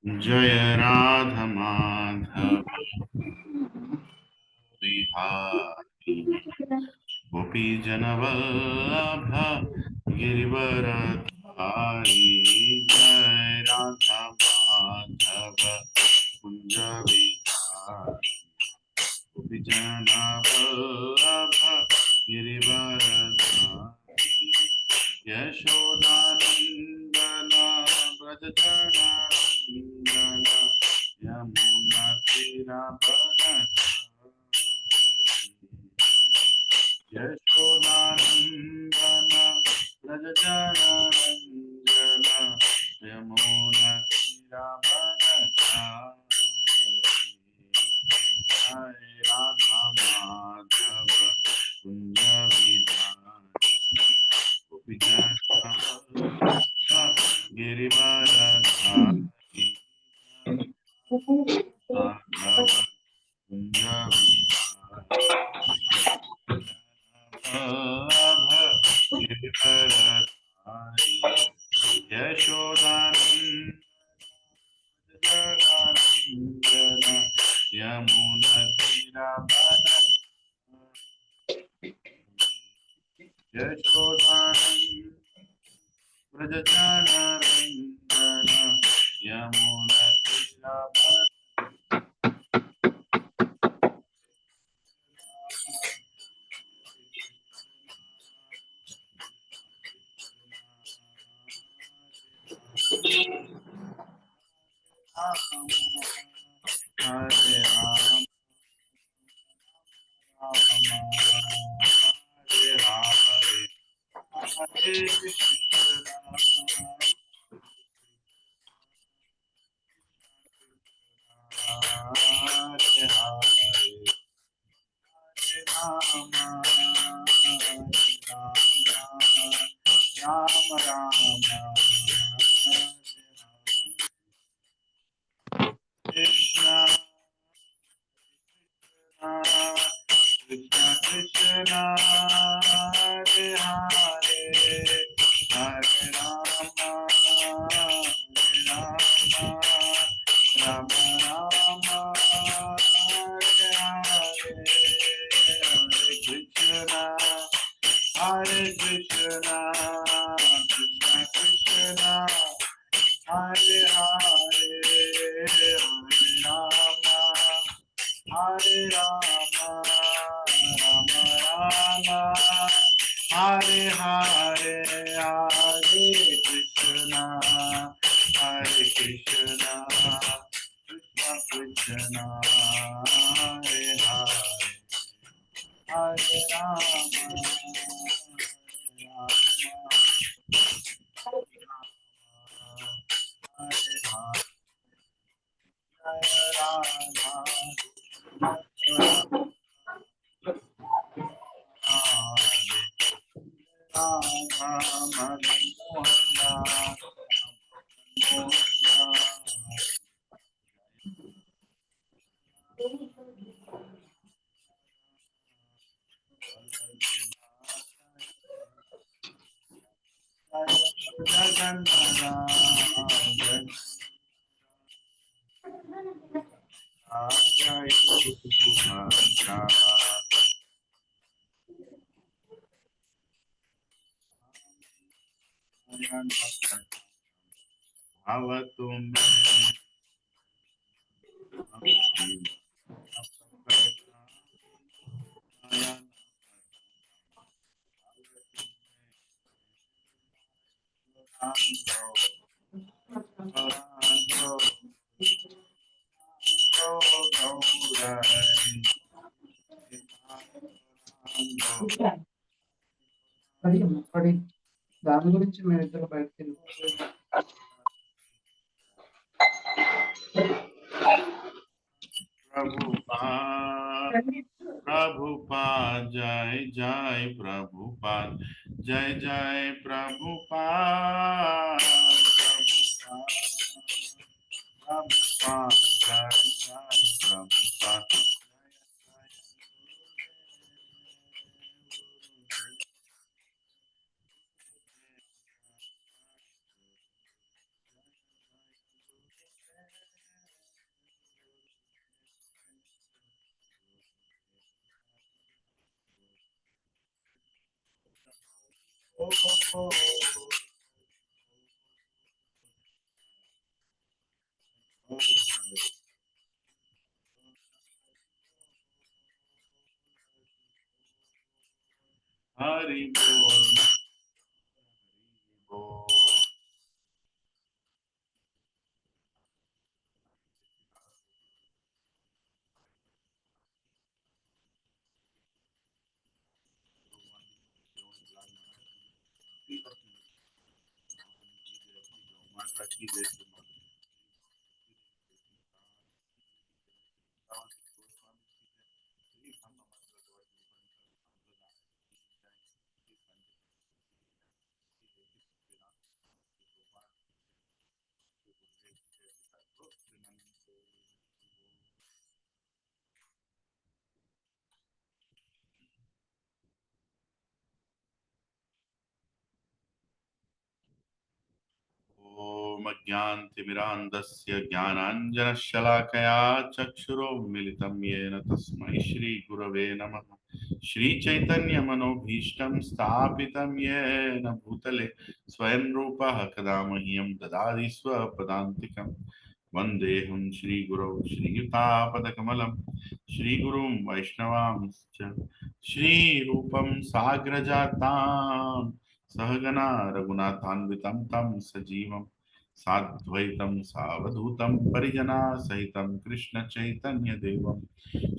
जय राधा माधव बिहारी गोपी जनवल्लभ गिरिवरधारी जय राधा माधव कुंज विहारी गोपी जनवल्लभ गिरिवरधारी यशोदानंदन व्रजजननंदन यमुना तीरावनचारी यशोदानंदन व्रजजननंदन यमुना तीरावनचारी जय राधा माधव कुंज विहारी गोपी गिरिवरधारी माधव कुंज विहारी गिरिवरधारी यशोदानंदन यमुनतीरावनचारी यशोदानंदन व्रजजननंदन यमुनतीरावनचारी हरे राम राम हरे हरे हरे कृष्ण हरे हरे हरे राम राम राम हरे कृष्ण कृष्ण कृष्ण हरे हरे हरे राम राम राम हरे हरे हरे कृष्ण कृष्ण कृष्ण हरे हरे हरे राम हरे राम राम राम हरे हरे हरे कृष्ण कृष्ण कृष्ण हरे हरे हरे राम हरे పడి దాని గురించి మేము ఇద్దరు బయటకు प्रभुपाद जय जय प्रभुपाद जय जय प्रभुपाद प्रभुपाद जय जय प्रभुपाद हरि बोल बोल। माता की जय। ॐ अज्ञानतिमिरान्धस्य ज्ञानाञ्जनशलाकया चक्षुरोन्मिलितं येन तस्मै श्रीगुरवे नमः। श्रीचैतन्यमनोभीष्टं स्थापितं येन भूतले स्वयं रूपः कदा मह्यं ददाति स्वपदान्तिकं। वन्देऽहं श्रीगुरौ श्रीयुतापदकमलं श्रीगुरुं वैष्णवांश्च श्रीरूपं साग्रजातां सहगना रघुनाथान्वितं तं सजीवं साद्वैतं सावधूतं परिजना सहितं कृष्णचैतन्यदेवं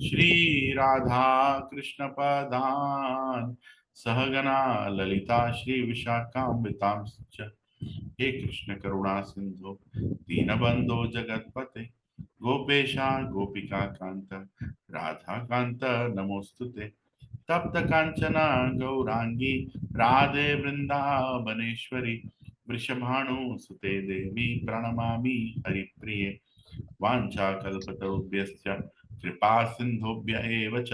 श्रीराधा कृष्णपदान् सहगना ललिता श्रीविशाखान्वितांश्च। हे कृष्ण करुणा सिंधु दीनबंधो जगतपते गोपेशा गोपिका कांत राधा कांत नमोस्तुते। तप्त कांचना गौरांगी राधे वृंदावनेश्वरी वृषभानु सुते देवी प्रणमामि हरिप्रिये। वाञ्छाकल्पतरुभ्यश्च कृपा सिन्धुभ्य एव च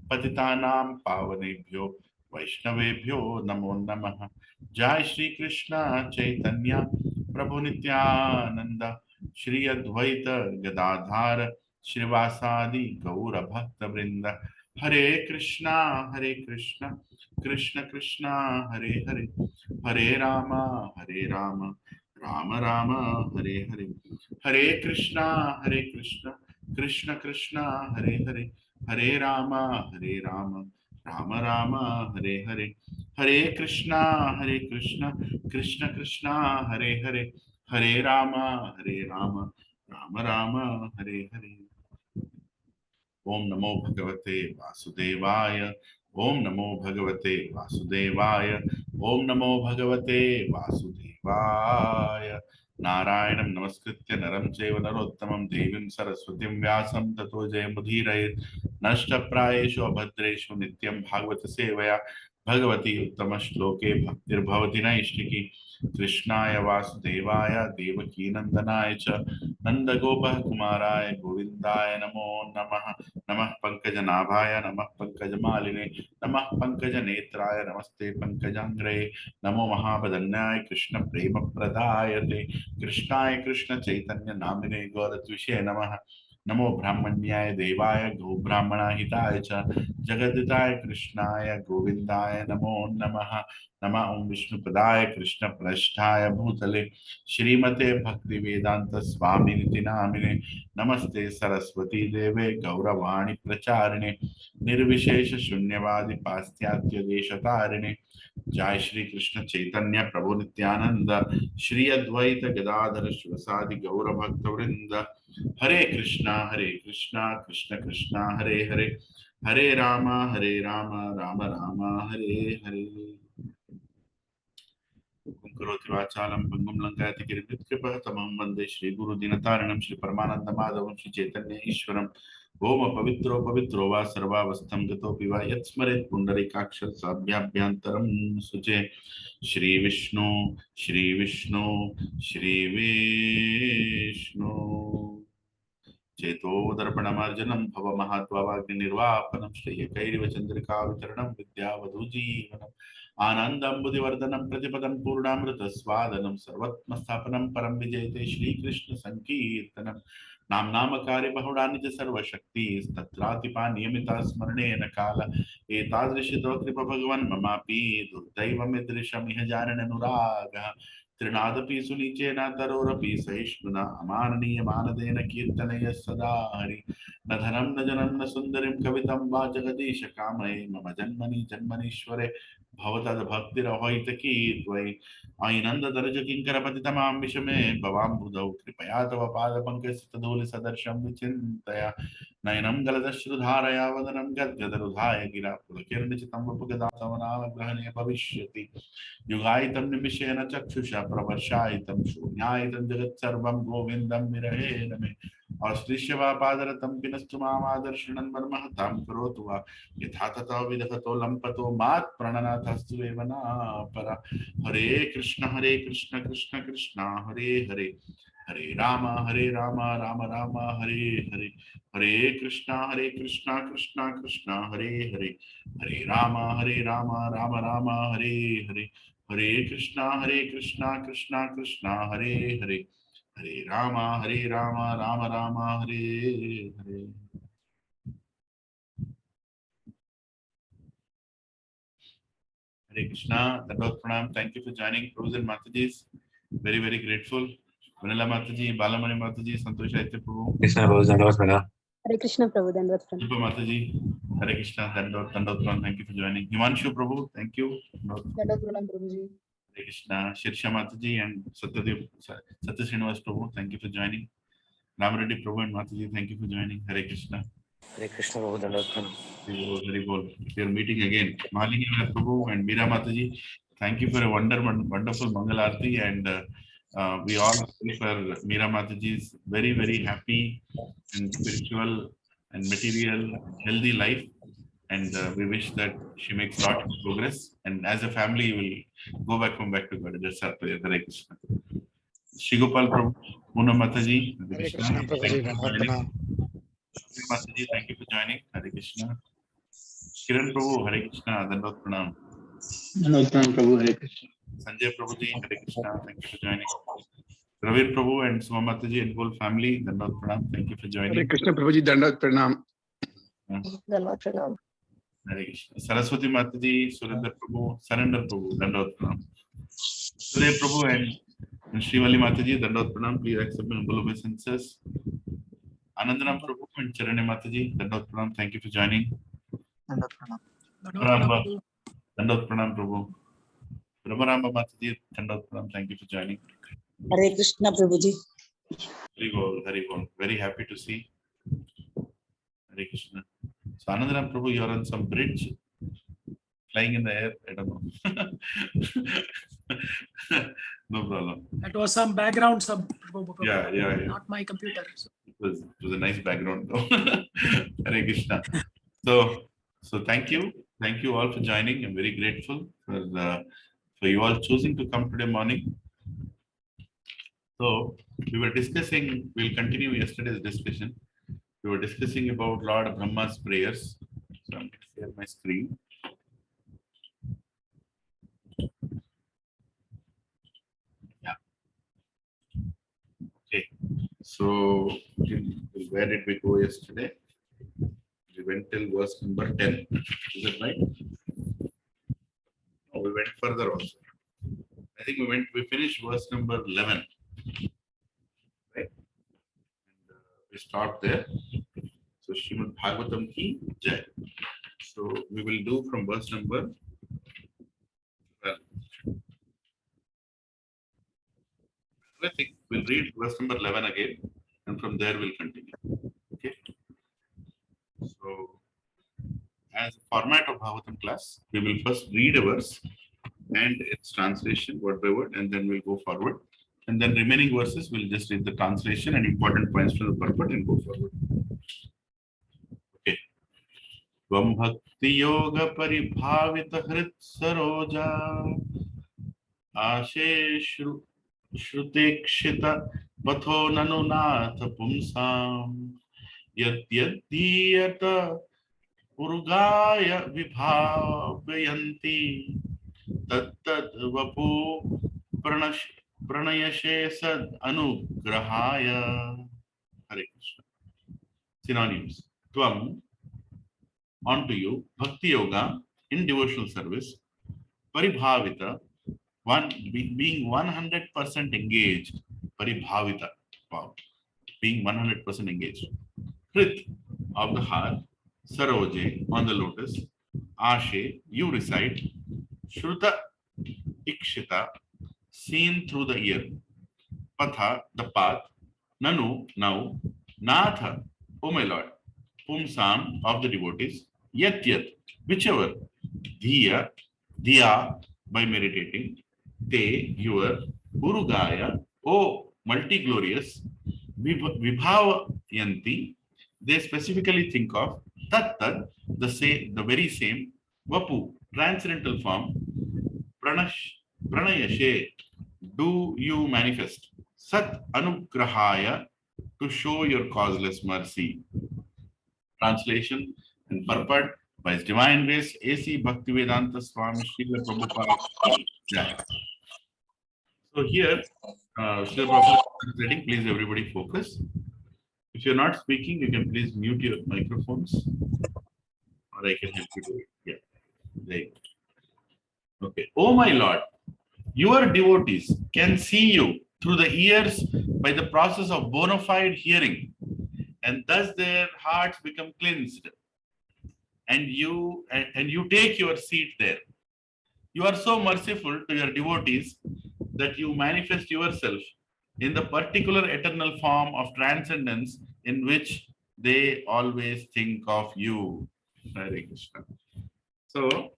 पतितानां पावनेभ्यो वैष्णवेभ्यो नमो नमः। जय श्री कृष्ण चैतन्य प्रभु नित्यानंद श्री अद्वैत गदाधार श्रीवासादि गौर भक्त वृंद। हरे कृष्णा कृष्ण कृष्णा हरे हरे, हरे राम राम राम हरे हरे। हरे कृष्णा कृष्ण कृष्णा हरे हरे, हरे राम राम हरे हरे। हरे कृष्णा कृष्ण कृष्णा हरे हरे, हरे राम राम हरे हरे। ओम नमो भगवते वासुदेवाय। ओम नमो भगवते वासुदेवाय। ओम नमो भगवते वासुदेवाय। नारायणं नमस्कृत्य नरं चैव नरोत्तमं देवीं सरस्वतीं व्यासं ततो जयमुदीरयेत्। नष्टप्रायेषु अभद्रेषु नित्यं भागवत सेवया भगवती उत्तमश्लोके भक्तिर्भवति नैष्टिकी। कृष्णाय वासुदेवाय देवकीनन्दनाय च नन्दगोपः कुमाराय गोविन्दाय नमो नमः। नमः पंकजनाभाय नमः पंकजमालिने नमः पंकजनेत्राय नमस्ते पंकजांग्रये। नमो महावदन्याय कृष्ण प्रेम प्रदायते कृष्णाय कृष्ण चैतन्य नामिने गौरत्विषे नमः। नमो ब्राह्मण्याय देवाय गो ब्राह्मणाहिताय च जगद्दिताय कृष्णाय गोविन्दाय नमो नमः। नमः ओं विष्णुपदाय कृष्ण प्रेष्ठाय भूतले श्रीमते भक्ति वेदांत स्वामिनिति नामिने। नमस्ते सरस्वती देवे गौरवाणी प्रचारिणे निर्विशेष शून्यवादी पाश्चात्य देशतारिणे। जय श्री कृष्ण चैतन्य प्रभु नित्यानंद श्री अद्वैत गदाधर शिवसादि गौर भक्त वृंद। हरे कृष्णा कृष्ण कृष्णा हरे हरे, हरे राम राम हरे हरे। करोति वाचालं भङ्गुं लङ्कायति गिरिकृपः तमहं वन्दे श्रीगुरुदीनतारिणं श्रीपरमानन्दमाधवं श्रीचैतन्य ईश्वरम्। ओम पवित्रो पवित्रो वा सर्वावस्थं गतोऽपि वा यत्स्मरेत् पुण्डरीकाक्षसाभ्याभ्यन्तरं सुचे। श्रीविष्णु श्रीविष्णु श्रीविष्णु। चेतोदर्पणमार्जनं भवमहात्वाग्निर्वापनं श्रेयकैरिव चन्द्रिकावितरणं विद्यावधूजीवनम्। आनंदं बुद्धिवर्धनं प्रतिपदं पूर्णामृत स्वादनं सर्वत्म स्थापनं परम विजयते श्री कृष्ण संकीर्तनं नाम नामकारि बहुडानि च सर्वशक्ति तत्रातिपा नियमिता स्मरणेन काल एतादृशी तव कृपा भगवन् ममापि दुर्दैवमिदृशमिह जानननुरागः त्रिनादपि सुनिचेन तरोरपि सहिष्णुना अमाननीयमानदेन कीर्तनय सदा हरि न धनं न जनं न सुन्दरीं कवितं वा जगदीश कामये मम जन्मनि जन्मनीश्वरे भवतद्भक्तिरहैतकी त्वयि आनन्ददर्ज किङ्करपतितमां विषमे भवाम्बुधौ कृपया तव पादपङ्कजधूलिसदर्शं विचिन्तया नयनं गलदश्रुधारया वदनं गद्गदरुधाय गिरा पुलकिर्निचितं वपुगदा तव नाम ग्रहणे भविष्यति युगायितं निमिषेण चक्षुषा प्रवर्षायितं शून्यायितं जगत्सर्वं गोविन्दं विरहेण मे औश्लिष्य वा पादरतं पिनस्तु मामादर्शनं वर्महतां करोतु वा यथा तथा विदहतो लम्पतो मात् प्रणनाथस्तु एव न परा हरे Krishna Krishna Krishna Hare Hare Hare Ram Ram Ram Hare Hare Hare Krishna Krishna Krishna Hare Hare Hare Ram Ram Ram Hare Hare Hare Krishna Krishna Krishna Hare Hare Hare Ram Ram Ram Hare Hare Hare Krishna, Dandot Pranam. Thank you for joining. Prabhus and Matajis, very, very grateful. Vanilla Mataji, Balamani Mataji, Santosh Aitya Prabhu. Krishna Prabhu, Dandot Pranam. Hare Krishna Prabhu, Dandot Pranam. Rupa Mataji, Hare Krishna, Dandot Pranam. Thank you for joining. Himanshu Prabhu, thank you. Dandot Pranam Prabhuji. Hare Krishna, Shirsha Mataji and Satya Srinivas Prabhu, thank you for joining. Ramareddy Prabhu and Mataji, thank you for joining. Hare Krishna. Hare Krishna Prabhu, Dandot Pranam. Very well. We are meeting again. Malini Prabhu and Meera Mataji, thank you for a wonderful Mangal Aarti, and we all pray for Meera Mataji's very, very happy and spiritual and material healthy life, and we wish that she makes lot of progress, and as a family will come back to God. That's our prayer. Hare Krishna. Shigopal Prabhu, Muna Mataji, Hare Hare Krishna. Krishna Prabhuji, Dandot Pranam. Mataji, thank you for joining. Hare Krishna. Kiran Prabhu, Hare Krishna, Dandot Pranam. Dandot Pranam Prabhu, Hare Krishna. Sanjay Prabhuji, Hare Krishna, thank you for joining. Ravir Prabhu and Suma Mataji and whole family, Dandot Pranam, thank you for joining. Hare Krishna Prabhuji, Dandot Pranam. Dandot Pranam. Hare Krishna. Saraswati Mataji, Surendra Prabhu, Surrender Prabhu, Dandot Pranam. Sudey Prabhu and Srivali Mataji, Dandot Pranam, please accept my humble obeisances. Anandanam Prabhu and Charane Mataji, Dandot Pranam, thank you for joining. Dandot Pranam. Rama, Dandot Pranam Prabhu. Ramaramba Mataji, Dandot Pranam, thank you for joining. Hare Krishna Prabhuji. Very well, very well. Very happy to see. Hare Krishna. So Anandaram Prabhu, you are on some bridge, flying in the air. I don't know. No problem. That was some background sub. Yeah. Not my computer. So. It was a nice background though. Hare Krishna. So thank you all for joining. I'm very grateful for you all choosing to come today morning. So we were discussing. We'll continue yesterday's discussion. We were discussing about Lord Brahma's prayers. So I'm going to share my screen. Yeah. Okay. So where did we go yesterday? We went till verse number 10. Is that right? No, we went further also. I think we finished verse number 11. Right? And, we start there. So Srimad Bhagavatam ki Jai. So we will do from verse number 12. I think we'll read verse number 11 again, and from there we'll continue. Okay. So, as a format of Bhagavatam class, we will first read a verse and its translation word by word, and then we'll go forward. And then remaining verses, we'll just read the translation and important points from the purport and go forward. Okay. Tvam bhakti yoga paribhavita hrit saroja asheshru shrutekshita vatho nanunatha pumsam yadyadiyata urgaya vibhavanti Tattat vapu pranayashe sad anugrahaya. Hare Krishna. Synonyms. Tvam, onto you. Bhakti yoga, in devotional service. Paribhavita, being 100% engaged. Paribhavita. Wow. Being 100% engaged. Hrit, of the heart. Saroje, on the lotus. Ashe, you recite. Shruta, ikshita, seen through the ear. Patha, the path. Nanu, now. Natha, O my Lord. Pumsam, of the devotees. Yat yat, whichever. Dhiya, Diya, by meditating. Te, your. Urugaya, O multi-glorious. Vibhavayanti, they specifically think of. Tat tat, the very same. Vapu, transcendental form. Pranayashe, do you manifest. Sat anugrahaya, to show your causeless mercy. Translation and purport by His Divine Grace A.C. Bhaktivedanta Swami Srila Prabhupada. Yeah. So here, Srila Prabhupada is reading. Please everybody focus. If you're not speaking, you can please mute your microphones, or I can help you do it. Yeah. There you go. Okay. Oh my Lord, your devotees can see you through the ears by the process of bona fide hearing, and thus their hearts become cleansed, and you take your seat there. You are so merciful to your devotees that you manifest yourself in the particular eternal form of transcendence in which they always think of you. Hare Krishna. So,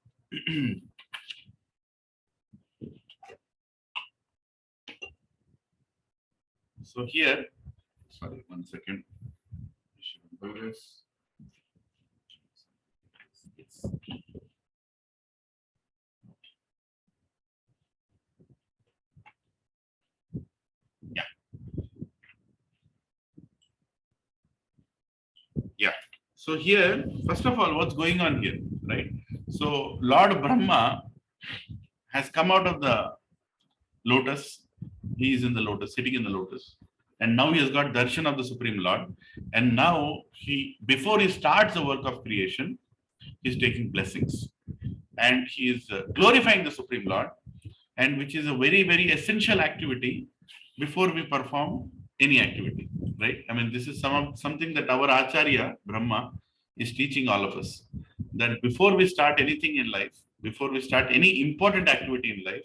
so here, sorry, 1 second. Yeah. Yeah. So here, first of all, what's going on here, right? So Lord Brahma has come out of the lotus. He is in the lotus, sitting in the lotus. And now he has got darshan of the Supreme Lord. And now before he starts the work of creation, he's taking blessings. And he is glorifying the Supreme Lord, and which is a very, very essential activity before we perform any activity, right? I mean, this is something that our Acharya, Brahma, is teaching all of us. That before we start anything in life, before we start any important activity in life,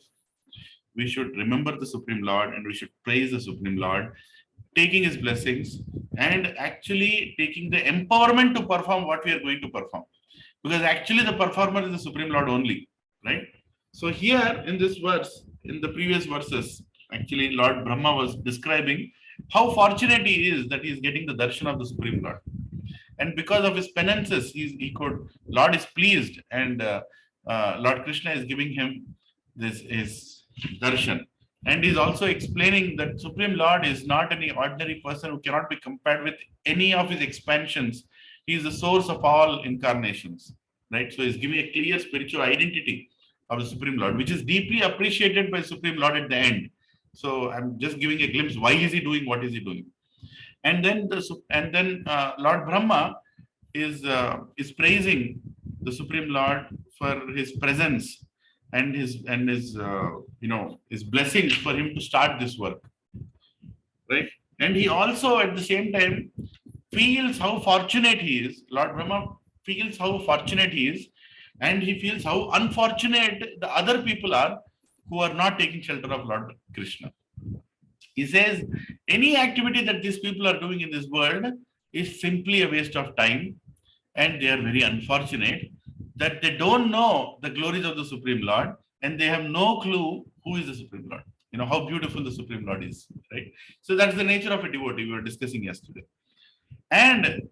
we should remember the Supreme Lord and we should praise the Supreme Lord, taking his blessings and actually taking the empowerment to perform what we are going to perform. Because actually the performer is the Supreme Lord only, right? So here in this verse, in the previous verses, actually Lord Brahma was describing how fortunate he is that he is getting the darshan of the Supreme Lord. And because of his penances, Lord is pleased, and Lord Krishna is giving him his darshan. And he's also explaining that Supreme Lord is not any ordinary person who cannot be compared with any of his expansions. He is the source of all incarnations, right? So he's giving a clear spiritual identity of the Supreme Lord, which is deeply appreciated by Supreme Lord at the end. So I'm just giving a glimpse. Why is he doing what is he doing? And then Lord Brahma is praising the Supreme Lord for his presence and his blessings for him to start this work, right? And he also at the same time feels how fortunate he is. Lord Brahma feels how fortunate he is, and he feels how unfortunate the other people are who are not taking shelter of Lord Krishna. He says any activity that these people are doing in this world is simply a waste of time, and they are very unfortunate that they don't know the glories of the Supreme Lord, and they have no clue who is the Supreme Lord. You know how beautiful the Supreme Lord is, right? So that's the nature of a devotee we were discussing yesterday. And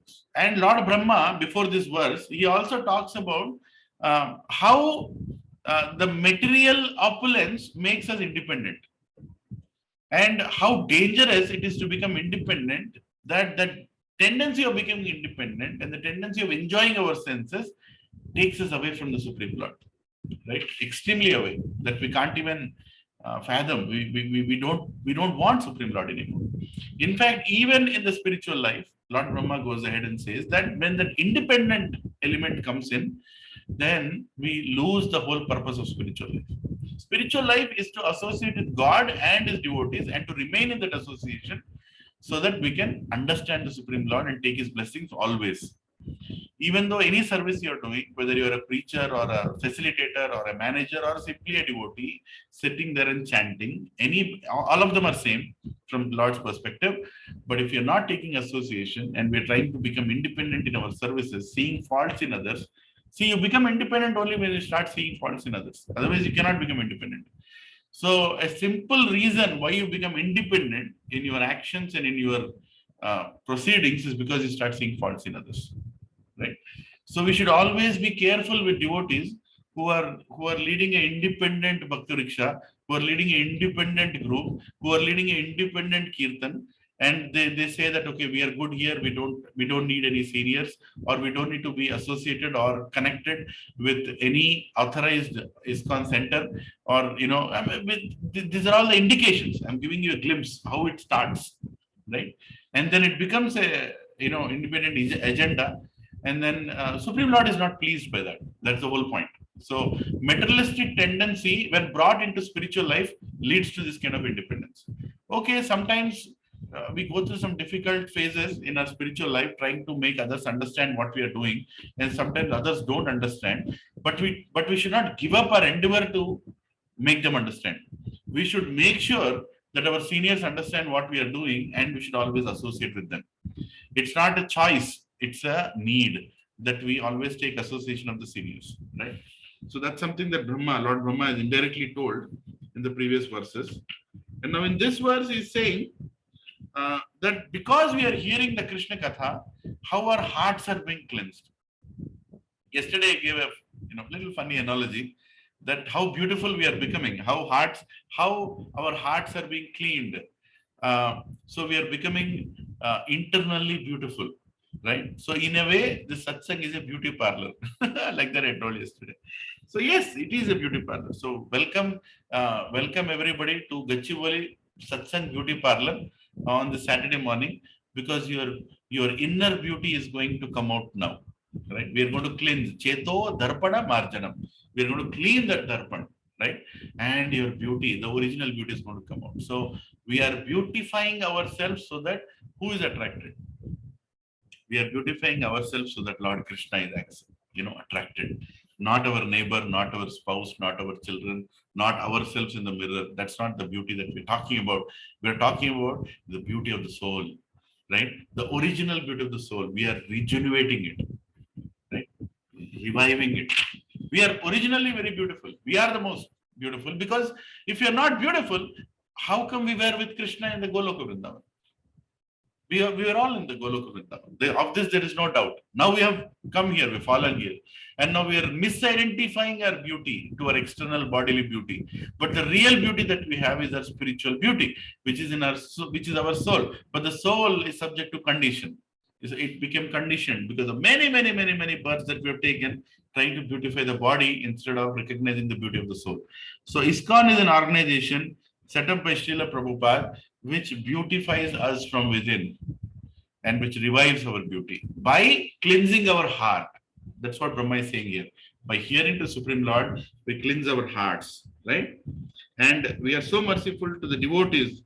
Lord Brahma, before this verse, he also talks about how the material opulence makes us independent, and how dangerous it is to become independent, that tendency of becoming independent and the tendency of enjoying our senses takes us away from the Supreme Lord. right? Extremely away, that we can't even fathom. We don't want Supreme Lord anymore. In fact, even in the spiritual life, Lord Brahma goes ahead and says that when that independent element comes in, then we lose the whole purpose of spiritual life. Spiritual life is to associate with God and his devotees and to remain in that association so that we can understand the Supreme Lord and take his blessings always. Even though any service you're doing, whether you're a preacher or a facilitator or a manager or simply a devotee, sitting there and chanting, all of them are same from Lord's perspective. But if you're not taking association and we're trying to become independent in our services, seeing faults in others, see, you become independent only when you start seeing faults in others. Otherwise, you cannot become independent. So a simple reason why you become independent in your actions and in your proceedings is because you start seeing faults in others. Right? So we should always be careful with devotees who are leading an independent Bhakti Riksha, who are leading an independent group, who are leading an independent Kirtan, and they say that, okay, we are good here, we don't need any seniors, or we don't need to be associated or connected with any authorized ISKCON center, or these are all the indications. I'm giving you a glimpse how it starts, right? And then it becomes a independent agenda. And then Supreme Lord is not pleased by that. That's the whole point. So materialistic tendency, when brought into spiritual life, leads to this kind of independence. Okay, sometimes we go through some difficult phases in our spiritual life, trying to make others understand what we are doing, and sometimes others don't understand. But we should not give up our endeavor to make them understand. We should make sure that our seniors understand what we are doing, and we should always associate with them. It's not a choice. It's a need that we always take association of the seniors, right? So that's something that Lord Brahma has indirectly told in the previous verses. And now in this verse, he's saying that because we are hearing the Krishna Katha, how our hearts are being cleansed. Yesterday, I gave a little funny analogy that how beautiful we are becoming, how our hearts are being cleaned. So we are becoming internally beautiful. Right. So in a way, the satsang is a beauty parlor, like that I told yesterday. So yes, it is a beauty parlor. So welcome everybody to Gachibowli Satsang Beauty Parlor on the Saturday morning, because your inner beauty is going to come out now. Right. We are going to cleanse Cheto Darpana Marjanam. We are going to clean that Darpan, right? And your beauty, the original beauty is going to come out. So we are beautifying ourselves so that who is attracted? We are beautifying ourselves so that Lord Krishna is attracted. Not our neighbor, not our spouse, not our children, not ourselves in the mirror. That's not the beauty that we're talking about. We're talking about the beauty of the soul, right? The original beauty of the soul. We are regenerating it, right? Reviving it. We are originally very beautiful. We are the most beautiful, because if you're not beautiful, how come we were with Krishna in the Goloka Vrindavan? We were all in the Goloka Vrindavan. Of this, there is no doubt. Now we have come here, we've fallen here. And now we are misidentifying our beauty to our external bodily beauty. But the real beauty that we have is our spiritual beauty, which is our soul. But the soul is subject to condition. It became conditioned because of many births that we have taken, trying to beautify the body instead of recognizing the beauty of the soul. So ISKCON is an organization set up by Srila Prabhupada, which beautifies us from within and which revives our beauty by cleansing our heart. That's what Brahma is saying here. By hearing to Supreme Lord, we cleanse our hearts, right? And we are so merciful to the devotees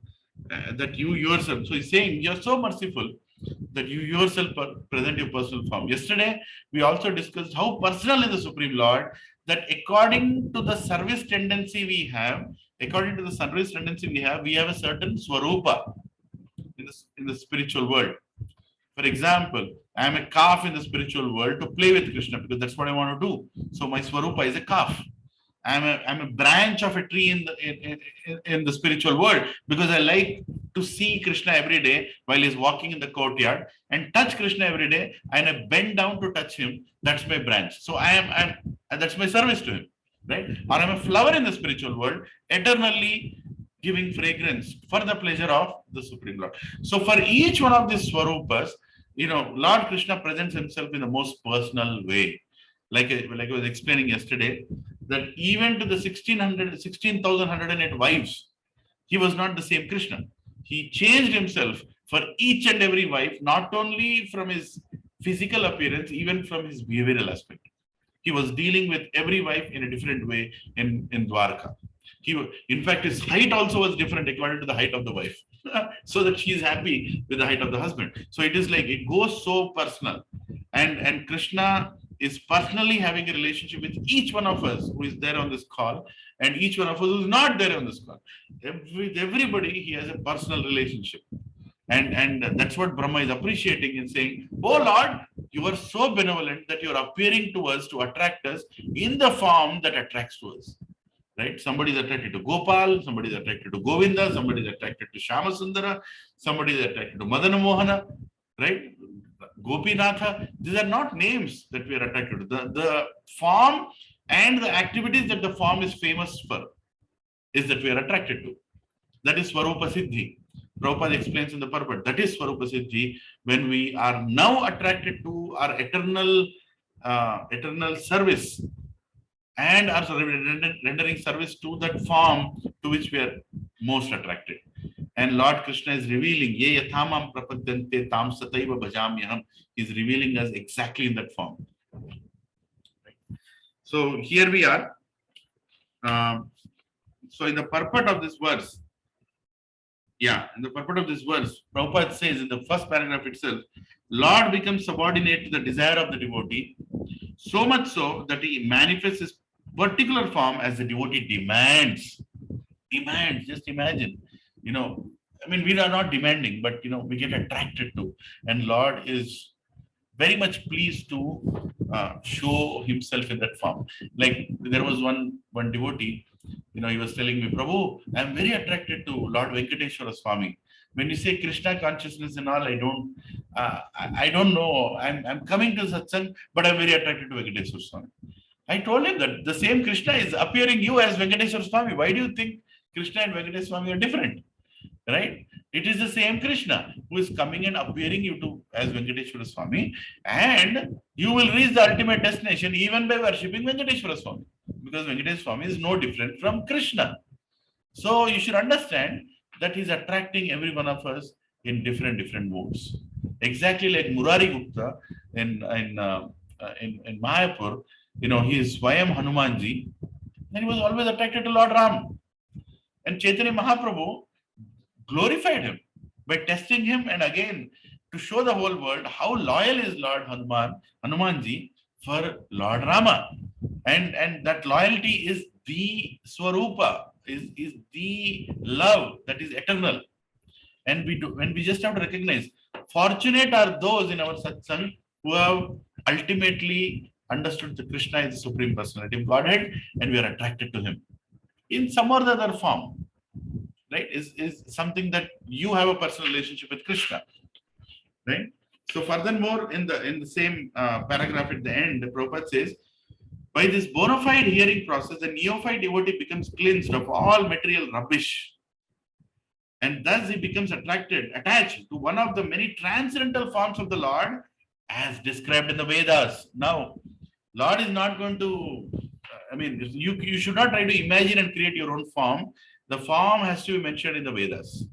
that you yourself. So he's saying you're so merciful that you yourself present your personal form. Yesterday, we also discussed how personal is the Supreme Lord, that according to the service tendency we have, we have a certain swarupa in the spiritual world. For example, I am a calf in the spiritual world to play with Krishna, because that's what I want to do. So my swarupa is a calf. I'm a branch of a tree in the spiritual world, because I like to see Krishna every day while he's walking in the courtyard, and touch Krishna every day, and I bend down to touch him. That's my branch. So that's my service to him, right? Or I'm a flower in the spiritual world, eternally giving fragrance for the pleasure of the Supreme Lord. So for each one of these swarupas, Lord Krishna presents himself in the most personal way. Like I was explaining yesterday, that even to the 16,108 wives, he was not the same Krishna. He changed himself for each and every wife, not only from his physical appearance, even from his behavioral aspect. He was dealing with every wife in a different way in Dwarka. In fact, his height also was different according to the height of the wife, so that she is happy with the height of the husband. So it is like it goes so personal, and Krishna is personally having a relationship with each one of us who is there on this call, and each one of us who is not there on this call. With everybody, he has a personal relationship. And that's what Brahma is appreciating and saying, oh Lord, you are so benevolent that you are appearing to us to attract us in the form that attracts to us. Right? Somebody is attracted to Gopal, somebody is attracted to Govinda, somebody is attracted to Shama Sundara, somebody is attracted to Madana Mohana, right? Gopinatha. These are not names that we are attracted to. The form and the activities that the form is famous for is that we are attracted to. That is Swarupa Siddhi. Prabhupada explains in the purport. That is Swarupa Siddhi, when we are now attracted to our eternal service and are rendering service to that form to which we are most attracted. And Lord Krishna is revealing, Ye yathamam prapadyante tam sataiva bhajamyaham. He is revealing us exactly in that form. So here we are. So in the purport of this verse, in the purport of this verse, Prabhupada says in the first paragraph itself, Lord becomes subordinate to the desire of the devotee, so much so that he manifests his particular form as the devotee demands. Demands, just imagine. I mean, we are not demanding, but we get attracted to. And Lord is very much pleased to show himself in that form. Like there was one devotee, he was telling me, Prabhu, I am very attracted to Lord Venkateshwara Swami. When you say Krishna consciousness and all, I don't know. I'm coming to satsang, but I'm very attracted to Venkateshwara Swami. I told him that the same Krishna is appearing you as Venkateshwara Swami. Why do you think Krishna and Venkateshwara Swami are different? Right? It is the same Krishna who is coming and appearing you to as Venkateshwara Swami, and you will reach the ultimate destination even by worshipping Venkateshwara Swami, because Venkateshwara Swami is no different from Krishna. So you should understand that he is attracting every one of us in different modes. Exactly like Murari Gupta in Mayapur, he is Swayam Hanumanji, and he was always attracted to Lord Ram. And Chaitanya Mahaprabhu glorified him by testing him, and again to show the whole world how loyal is Lord Hanumanji for Lord Rama, and that loyalty is the Swarupa, is the love that is eternal. And we just have to recognize, fortunate are those in our satsang who have ultimately understood that Krishna is the Supreme Personality of Godhead, and we are attracted to him in some or the other form. Right, is something that you have a personal relationship with Krishna, right? So furthermore, in the same paragraph at the end, the Prabhupada says, by this bona fide hearing process, the neophyte devotee becomes cleansed of all material rubbish, and thus he becomes attached to one of the many transcendental forms of the Lord as described in the Vedas. Now, Lord is not going to, you should not try to imagine and create your own form. The form has to be mentioned in the Vedas.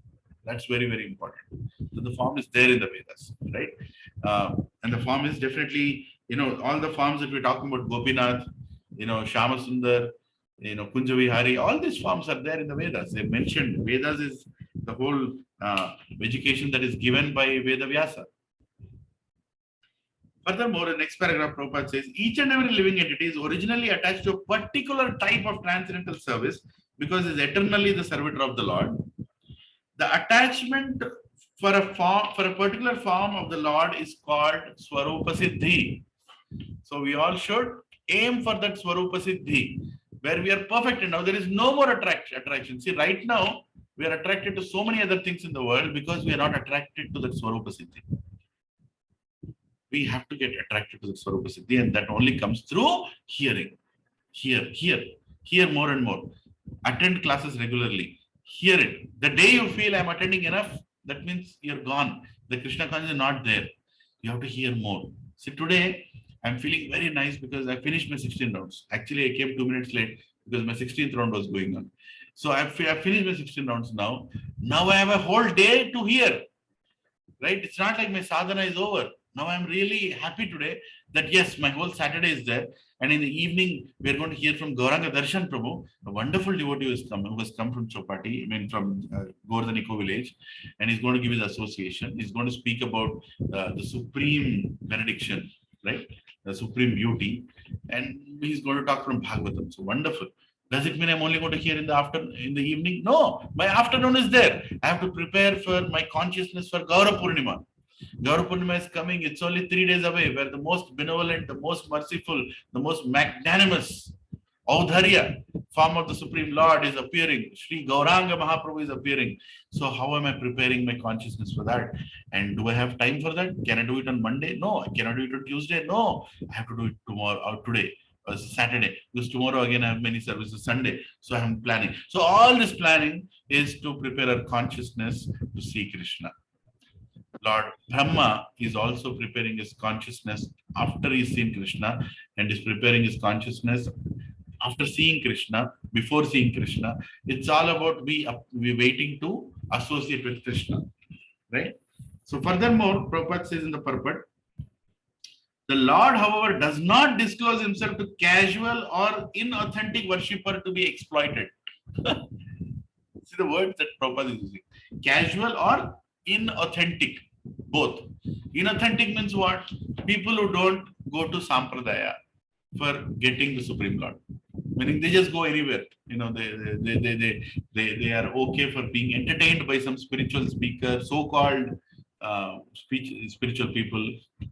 That's very, very important. So the form is there in the Vedas, right? And the form is definitely, all the forms that we're talking about, Gopinath, Shama Sundar, Kunja Vihari, all these forms are there in the Vedas. They mentioned Vedas is the whole education that is given by Veda Vyasa. Furthermore, the next paragraph, Prabhupada says, each and every living entity is originally attached to a particular type of transcendental service because it's eternally the servitor of the Lord. The attachment for a particular form of the Lord is called Swarupa Siddhi. So we all should aim for that Swarupa Siddhi, where we are perfect. And now there is no more attraction. See, right now, we are attracted to so many other things in the world because we are not attracted to that Swarupa Siddhi. We have to get attracted to the Swarupa Siddhi, and that only comes through hearing. Hear more and more. Attend classes regularly. Hear it. The day you feel I'm attending enough, that means you're gone. The Krishna consciousness is not there. You have to hear more. See, today I'm feeling very nice because I finished my 16 rounds. Actually, I came 2 minutes late because my 16th round was going on. So I finished my 16 rounds now. Now I have a whole day to hear. Right? It's not like my sadhana is over. Now I'm really happy today that yes, my whole Saturday is there. And in the evening, we're going to hear from Gauranga Darshan Prabhu, a wonderful devotee who has come from Chopati, from Gordhaniko village. And he's going to give his association. He's going to speak about the supreme benediction, right? The supreme beauty. And he's going to talk from Bhagavatam. So wonderful. Does it mean I'm only going to hear in the evening? No, my afternoon is there. I have to prepare for my consciousness for Gaura Purnima. Gaura Purnima is coming. It's only 3 days away, where the most benevolent, the most merciful, the most magnanimous Audharya form of the Supreme Lord is appearing. Sri Gauranga Mahaprabhu is appearing. So how am I preparing my consciousness for that? And do I have time for that? Can I do it on Monday? No. I cannot do it on Tuesday? No. I have to do it tomorrow or today. Saturday, because tomorrow again I have many services, Sunday, so I am planning. So all this planning is to prepare our consciousness to see Krishna. Lord Brahma is also preparing his consciousness after he's seen Krishna, and is preparing his consciousness after seeing Krishna, before seeing Krishna. It's all about we waiting to associate with Krishna, right? So furthermore, Prabhupada says in the purport, the Lord, however, does not disclose himself to casual or inauthentic worshipper to be exploited. See the words that Prabhupada is using. Casual or inauthentic, both. Inauthentic means what? People who don't go to Sampradaya for getting the Supreme Lord. Meaning they just go anywhere. They are okay for being entertained by some spiritual speaker, so-called spiritual people,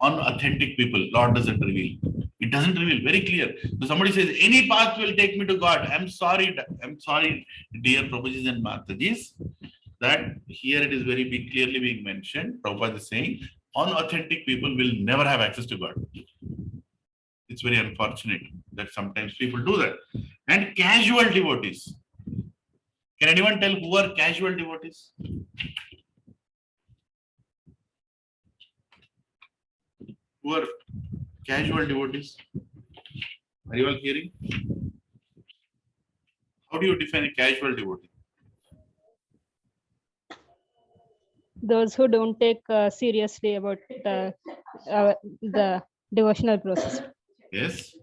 unauthentic people. Lord doesn't reveal. It doesn't reveal. Very clear. So somebody says, any path will take me to God. I'm sorry, dear Prabhujis and Matajis, that here it is very clearly being mentioned. Prabhupada is saying, unauthentic people will never have access to God. It's very unfortunate that sometimes people do that. And casual devotees. Can anyone tell who are casual devotees? Who are casual devotees? Are you all hearing? How do you define a casual devotee? Those who don't take seriously about the devotional process. Yes.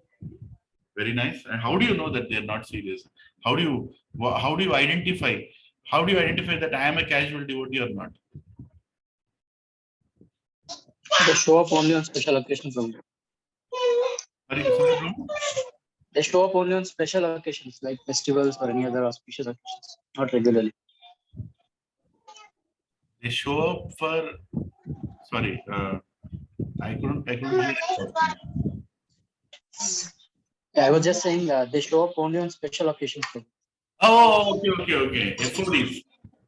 Very nice. And how do you know that they're not serious? How do you identify? How do you identify that I am a casual devotee or not? They show up only on special occasions only. Sorry, bro? They show up only on special occasions like festivals or any other auspicious occasions, not regularly. They show up for. Sorry, I couldn't hear it. Yeah, I was just saying they show up only on special occasions. Oh, okay.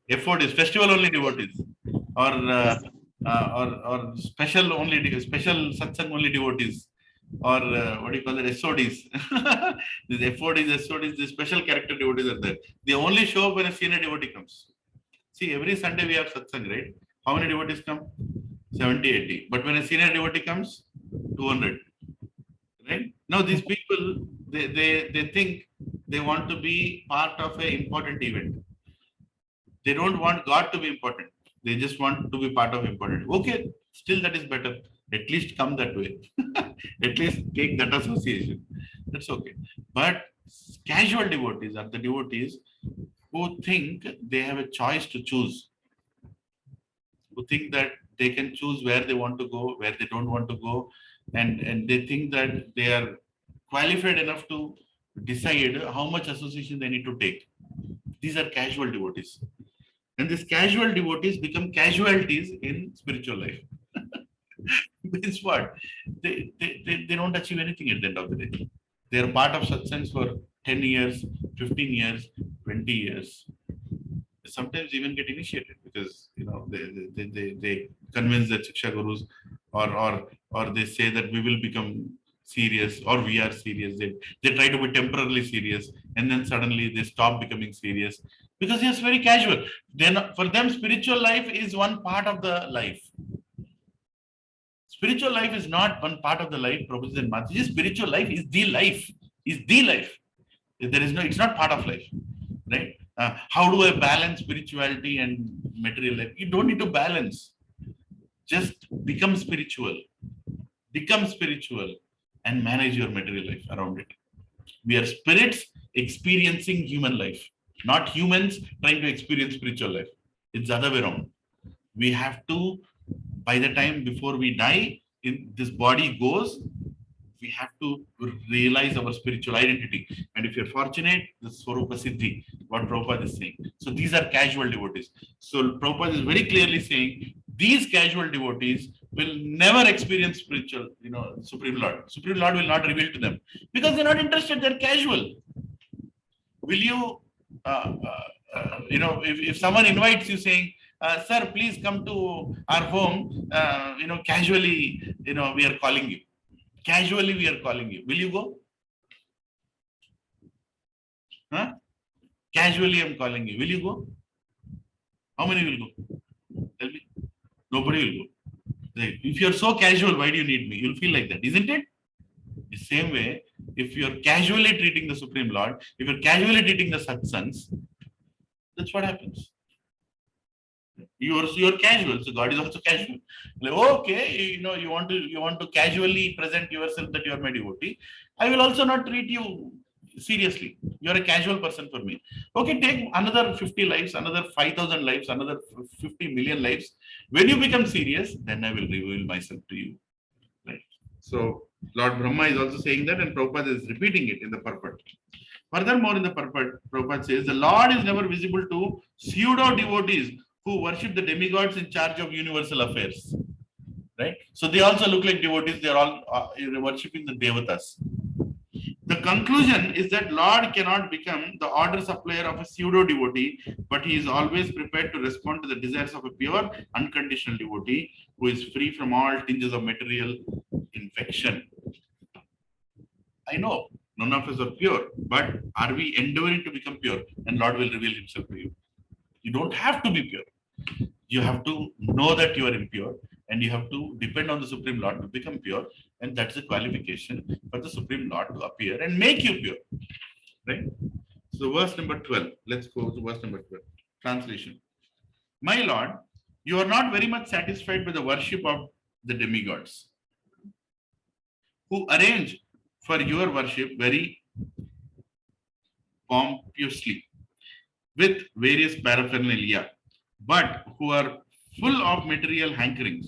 FODs, festival only devotees, or special satsang only devotees, or what do you call it? SODs. These FODs, SODs, the special character devotees are there. They only show up when a senior devotee comes. See, every Sunday we have satsang, right? How many devotees come? 70, 80. But when a senior devotee comes, 200. Right? Now these people, they think they want to be part of an important event. They don't want God to be important. They just want to be part of important. Okay, still that is better. At least come that way. At least take that association. That's okay. But casual devotees are the devotees who think they have a choice to choose. Who think that they can choose where they want to go, where they don't want to go. And they think that they are qualified enough to decide how much association they need to take. These are casual devotees. And these casual devotees become casualties in spiritual life. Means what? They don't achieve anything at the end of the day. They are part of satsangs for 10 years, 15 years, 20 years. Sometimes even get initiated because they convince the Shiksha Gurus or they say that we will become serious or we are serious. They try to be temporarily serious and then suddenly they stop becoming serious because it's very casual. For them, spiritual life is one part of the life. Spiritual life is not one part of the life. Prabhupada and Mataji, spiritual life is the life. Is the life. There is no, it's not part of life. Right? How do I balance spirituality and material life? You don't need to balance. Just become spiritual. Become spiritual and manage your material life around it. We are spirits experiencing human life, not humans trying to experience spiritual life. It's the other way around. We have to, by the time before we die, this body goes, we have to realize our spiritual identity. And if you're fortunate, the Swarupa Siddhi, what Prabhupada is saying. So these are casual devotees. So Prabhupada is very clearly saying, these casual devotees will never experience spiritual, Supreme Lord. Supreme Lord will not reveal to them because they're not interested, they're casual. Will you, if someone invites you saying, sir, please come to our home, casually, we are calling you. Casually, we are calling you. Will you go? Huh? Casually, I'm calling you. Will you go? How many will go? Tell me. Nobody will go. Right. If you're so casual, why do you need me? You'll feel like that, isn't it? The same way, if you're casually treating the Supreme Lord, if you're casually treating the satsangs, that's what happens. You're casual, so God is also casual. Like, okay, you want to casually present yourself that you are my devotee. I will also not treat you seriously. You are a casual person for me. Okay, take another 50 lives, another 5,000 lives, another 50 million lives. When you become serious, then I will reveal myself to you. Right. So Lord Brahma is also saying that, and Prabhupada is repeating it in the purport. Furthermore, in the purport, Prabhupada says the Lord is never visible to pseudo devotees who worship the demigods in charge of universal affairs. Right? So they also look like devotees, they are all worshipping the devatas. The conclusion is that Lord cannot become the order supplier of a pseudo devotee, but he is always prepared to respond to the desires of a pure, unconditional devotee who is free from all tinges of material infection. I know none of us are pure, but are we endeavoring to become pure? And Lord will reveal himself to you. You don't have to be pure. You have to know that you are impure and you have to depend on the Supreme Lord to become pure. And that's a qualification for the Supreme Lord to appear and make you pure. Right? So verse number 12. Let's go to verse number 12. Translation. My Lord, you are not very much satisfied with the worship of the demigods who arrange for your worship very pompously with various paraphernalia, but who are full of material hankerings.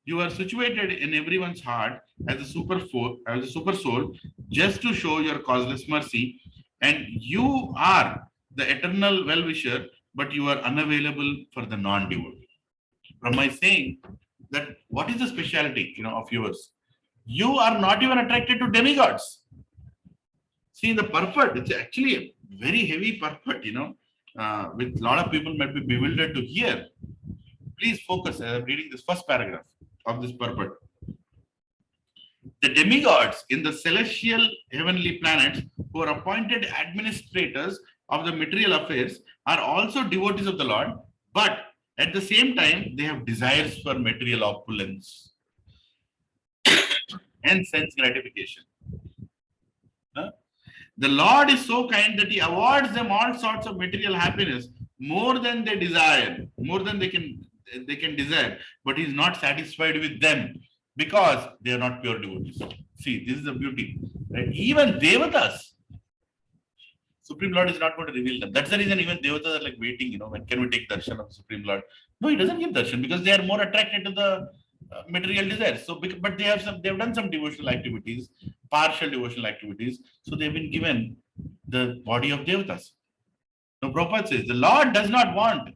You are situated in everyone's heart as a super soul, just to show your causeless mercy, and you are the eternal well-wisher, but you are unavailable for the non-devotee. Brahma is saying that what is the speciality, of yours? You are not even attracted to demigods. See, in the purport, it's actually a very heavy purport, which a lot of people might be bewildered to hear. Please focus. I'm reading this first paragraph of this purport. The demigods in the celestial heavenly planets who are appointed administrators of the material affairs are also devotees of the Lord, but at the same time, they have desires for material opulence and sense gratification. The Lord is so kind that he awards them all sorts of material happiness, more than they desire, more than they can desire, but he is not satisfied with them because they are not pure devotees. See, this is the beauty, right? Even devatas, Supreme Lord is not going to reveal them. That's the reason even devatas are like waiting, when can we take darshan of the Supreme Lord? No, he doesn't give darshan because they are more attracted to the material desires. So, but they have done some devotional activities, partial devotional activities. So they've been given the body of devatas. Now, Prabhupada says the Lord does not want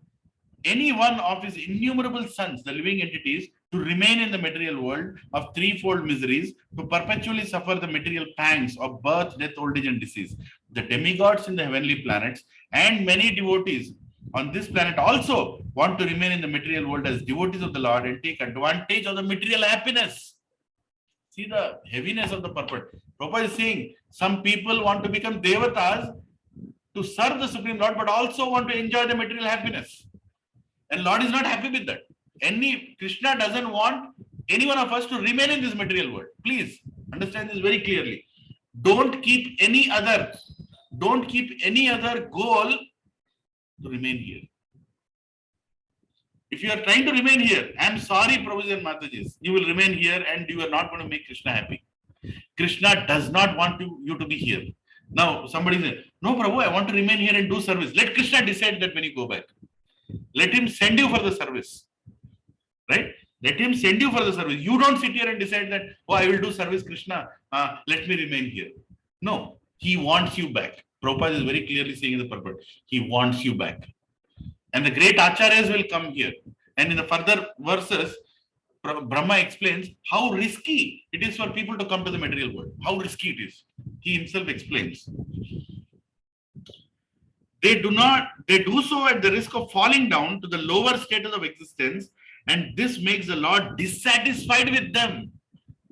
any one of his innumerable sons, the living entities, to remain in the material world of threefold miseries, to perpetually suffer the material pangs of birth, death, old age, and disease. The demigods in the heavenly planets and many devotees on this planet also want to remain in the material world as devotees of the Lord and take advantage of the material happiness. See the heaviness of the purport. Prabhupada is saying some people want to become devatas to serve the Supreme Lord, but also want to enjoy the material happiness. And Lord is not happy with that. Krishna doesn't want any one of us to remain in this material world. Please understand this very clearly. Don't keep any other goal to remain here. If you are trying to remain here, I am sorry, Prabhuji and Matajis, you will remain here and you are not going to make Krishna happy. Krishna does not want you to be here. Now, somebody says, no, Prabhu, I want to remain here and do service. Let Krishna decide that when you go back. Let him send you for the service. Right? Let him send you for the service. You don't sit here and decide that, oh, I will do service, Krishna. Let me remain here. No, he wants you back. Prabhupada is very clearly saying in the purport, he wants you back. And the great acharyas will come here. And in the further verses, Brahma explains how risky it is for people to come to the material world. How risky it is. He himself explains. They do so at the risk of falling down to the lower status of existence, and this makes the Lord dissatisfied with them.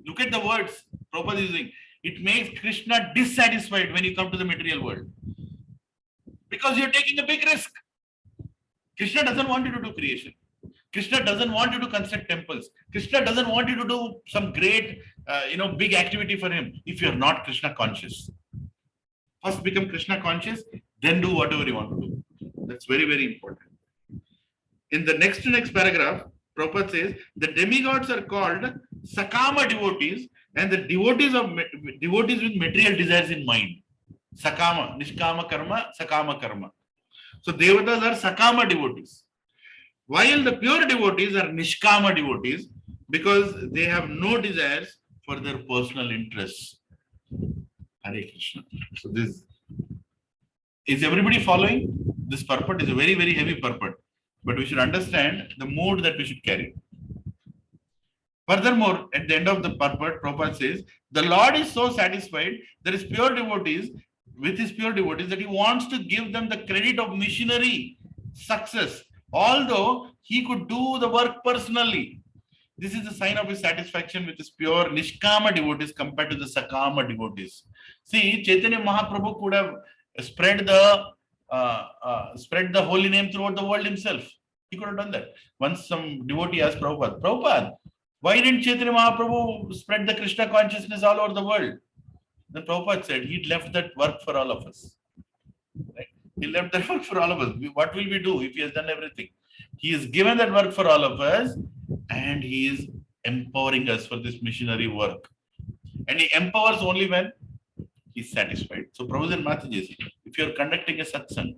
Look at the words Prabhupada is using. It makes Krishna dissatisfied when you come to the material world. Because you're taking a big risk. Krishna doesn't want you to do creation. Krishna doesn't want you to construct temples. Krishna doesn't want you to do some great, big activity for him if you're not Krishna conscious. First become Krishna conscious, then do whatever you want to do. That's very, very important. In the next paragraph, Prabhupada says, the demigods are called Sakama devotees, and the devotees with material desires in mind. Sakama, Nishkama Karma, Sakama Karma. So Devatas are Sakama devotees. While the pure devotees are Nishkama devotees because they have no desires for their personal interests. Hare Krishna. So this is everybody following? This purport is a very, very heavy purport, but we should understand the mood that we should carry. Furthermore, at the end of the purport, Prabhupada says, the Lord is so satisfied that his pure devotees, with his pure devotees, that he wants to give them the credit of missionary success, although he could do the work personally. This is a sign of his satisfaction with his pure Nishkama devotees compared to the Sakama devotees. See, Chaitanya Mahaprabhu could have spread the holy name throughout the world himself. He could have done that. Once some devotee asked Prabhupada, why didn't Chaitanya Mahaprabhu spread the Krishna consciousness all over the world? Then Prabhupada said he'd left that work for all of us. Right? He left that work for all of us. What will we do if he has done everything? He has given that work for all of us, and he is empowering us for this missionary work. And he empowers only when he is satisfied. So, Prabhupada and Mataji, if you are conducting a satsang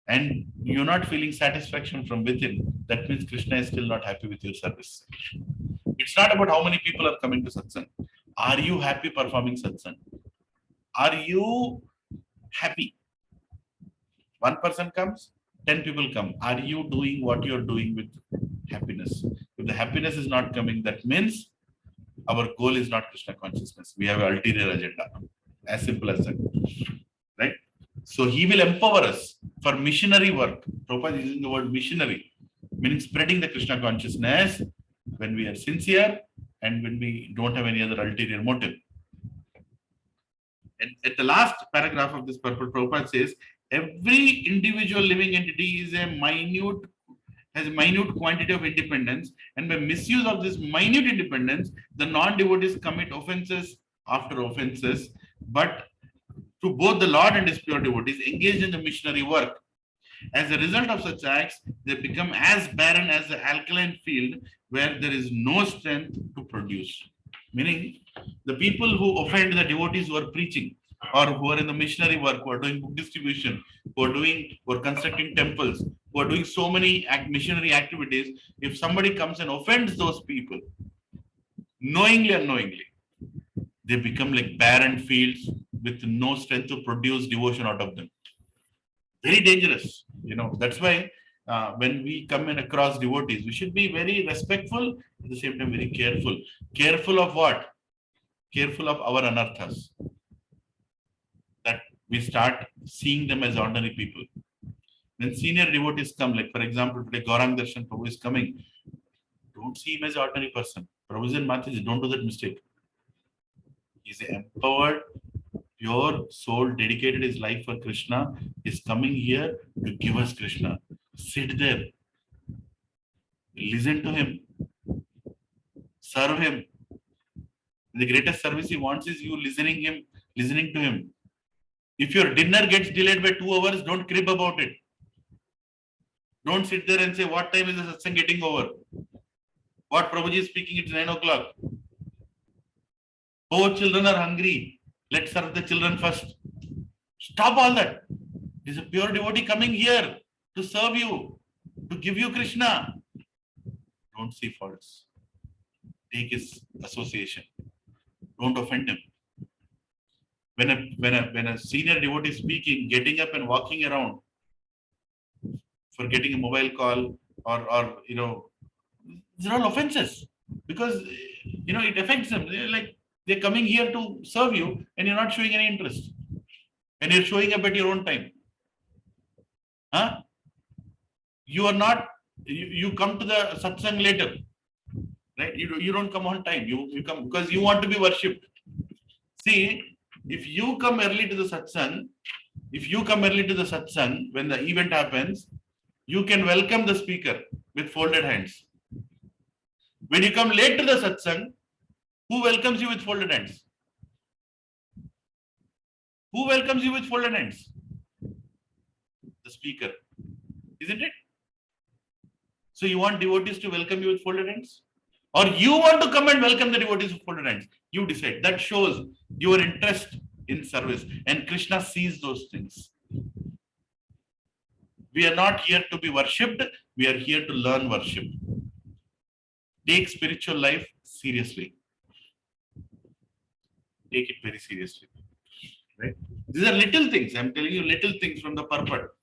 and you're not feeling satisfaction from within, that means Krishna is still not happy with your service. It's not about how many people are coming to satsang. Are you happy performing satsang? Are you happy? One person comes, 10 people come. Are you doing what you're doing with happiness? If the happiness is not coming, that means our goal is not Krishna consciousness. We have an ulterior agenda. As simple as that. Right? So he will empower us for missionary work. Prabhupada is using the word missionary, meaning spreading the Krishna consciousness when we are sincere and when we don't have any other ulterior motive. And at the last paragraph of this purport, Prabhupada says, every individual living entity has a minute quantity of independence, and by misuse of this minute independence, the non-devotees commit offenses after offenses, but to both the Lord and his pure devotees engaged in the missionary work. As a result of such acts, they become as barren as the alkaline field where there is no strength to produce. Meaning, the people who offend the devotees who are preaching, or who are in the missionary work, who are doing book distribution, who are constructing temples, who are doing so many missionary activities, if somebody comes and offends those people, knowingly or unknowingly, they become like barren fields with no strength to produce devotion out of them. Very dangerous. That's why when we come in across devotees, we should be very respectful, at the same time very careful. Careful of what? Careful of our anarthas. That we start seeing them as ordinary people. When senior devotees come, like for example, today Gaurang Darshan Prabhu is coming, don't see him as an ordinary person. Prabhuji and Mataji, don't do that mistake. He's empowered, pure soul, dedicated his life for Krishna, is coming here to give us Krishna. Sit there. Listen to him. Serve him. The greatest service he wants is you listening to him. If your dinner gets delayed by 2 hours, don't crib about it. Don't sit there and say, what time is the satsang getting over? What Prabhuji is speaking, it's 9 o'clock. Oh, children are hungry. Let's serve the children first. Stop all that. There's a pure devotee coming here to serve you, to give you Krishna. Don't see faults. Take his association. Don't offend him. When a senior devotee is speaking, getting up and walking around for getting a mobile call or these are all offenses, because it affects them. They're coming here to serve you and you're not showing any interest. And you're showing up at your own time. Huh? You are not, you come to the satsang later. Right? You don't come on time. You come because you want to be worshipped. See, if you come early to the satsang, when the event happens, you can welcome the speaker with folded hands. When you come late to the satsang, who welcomes you with folded hands? Who welcomes you with folded hands? The speaker, isn't it? So you want devotees to welcome you with folded hands? Or you want to come and welcome the devotees with folded hands? You decide. That shows your interest in service. And Krishna sees those things. We are not here to be worshipped. We are here to learn worship. Take spiritual life seriously. Take it very seriously. Right? These are little things. I'm telling you little things from the purport,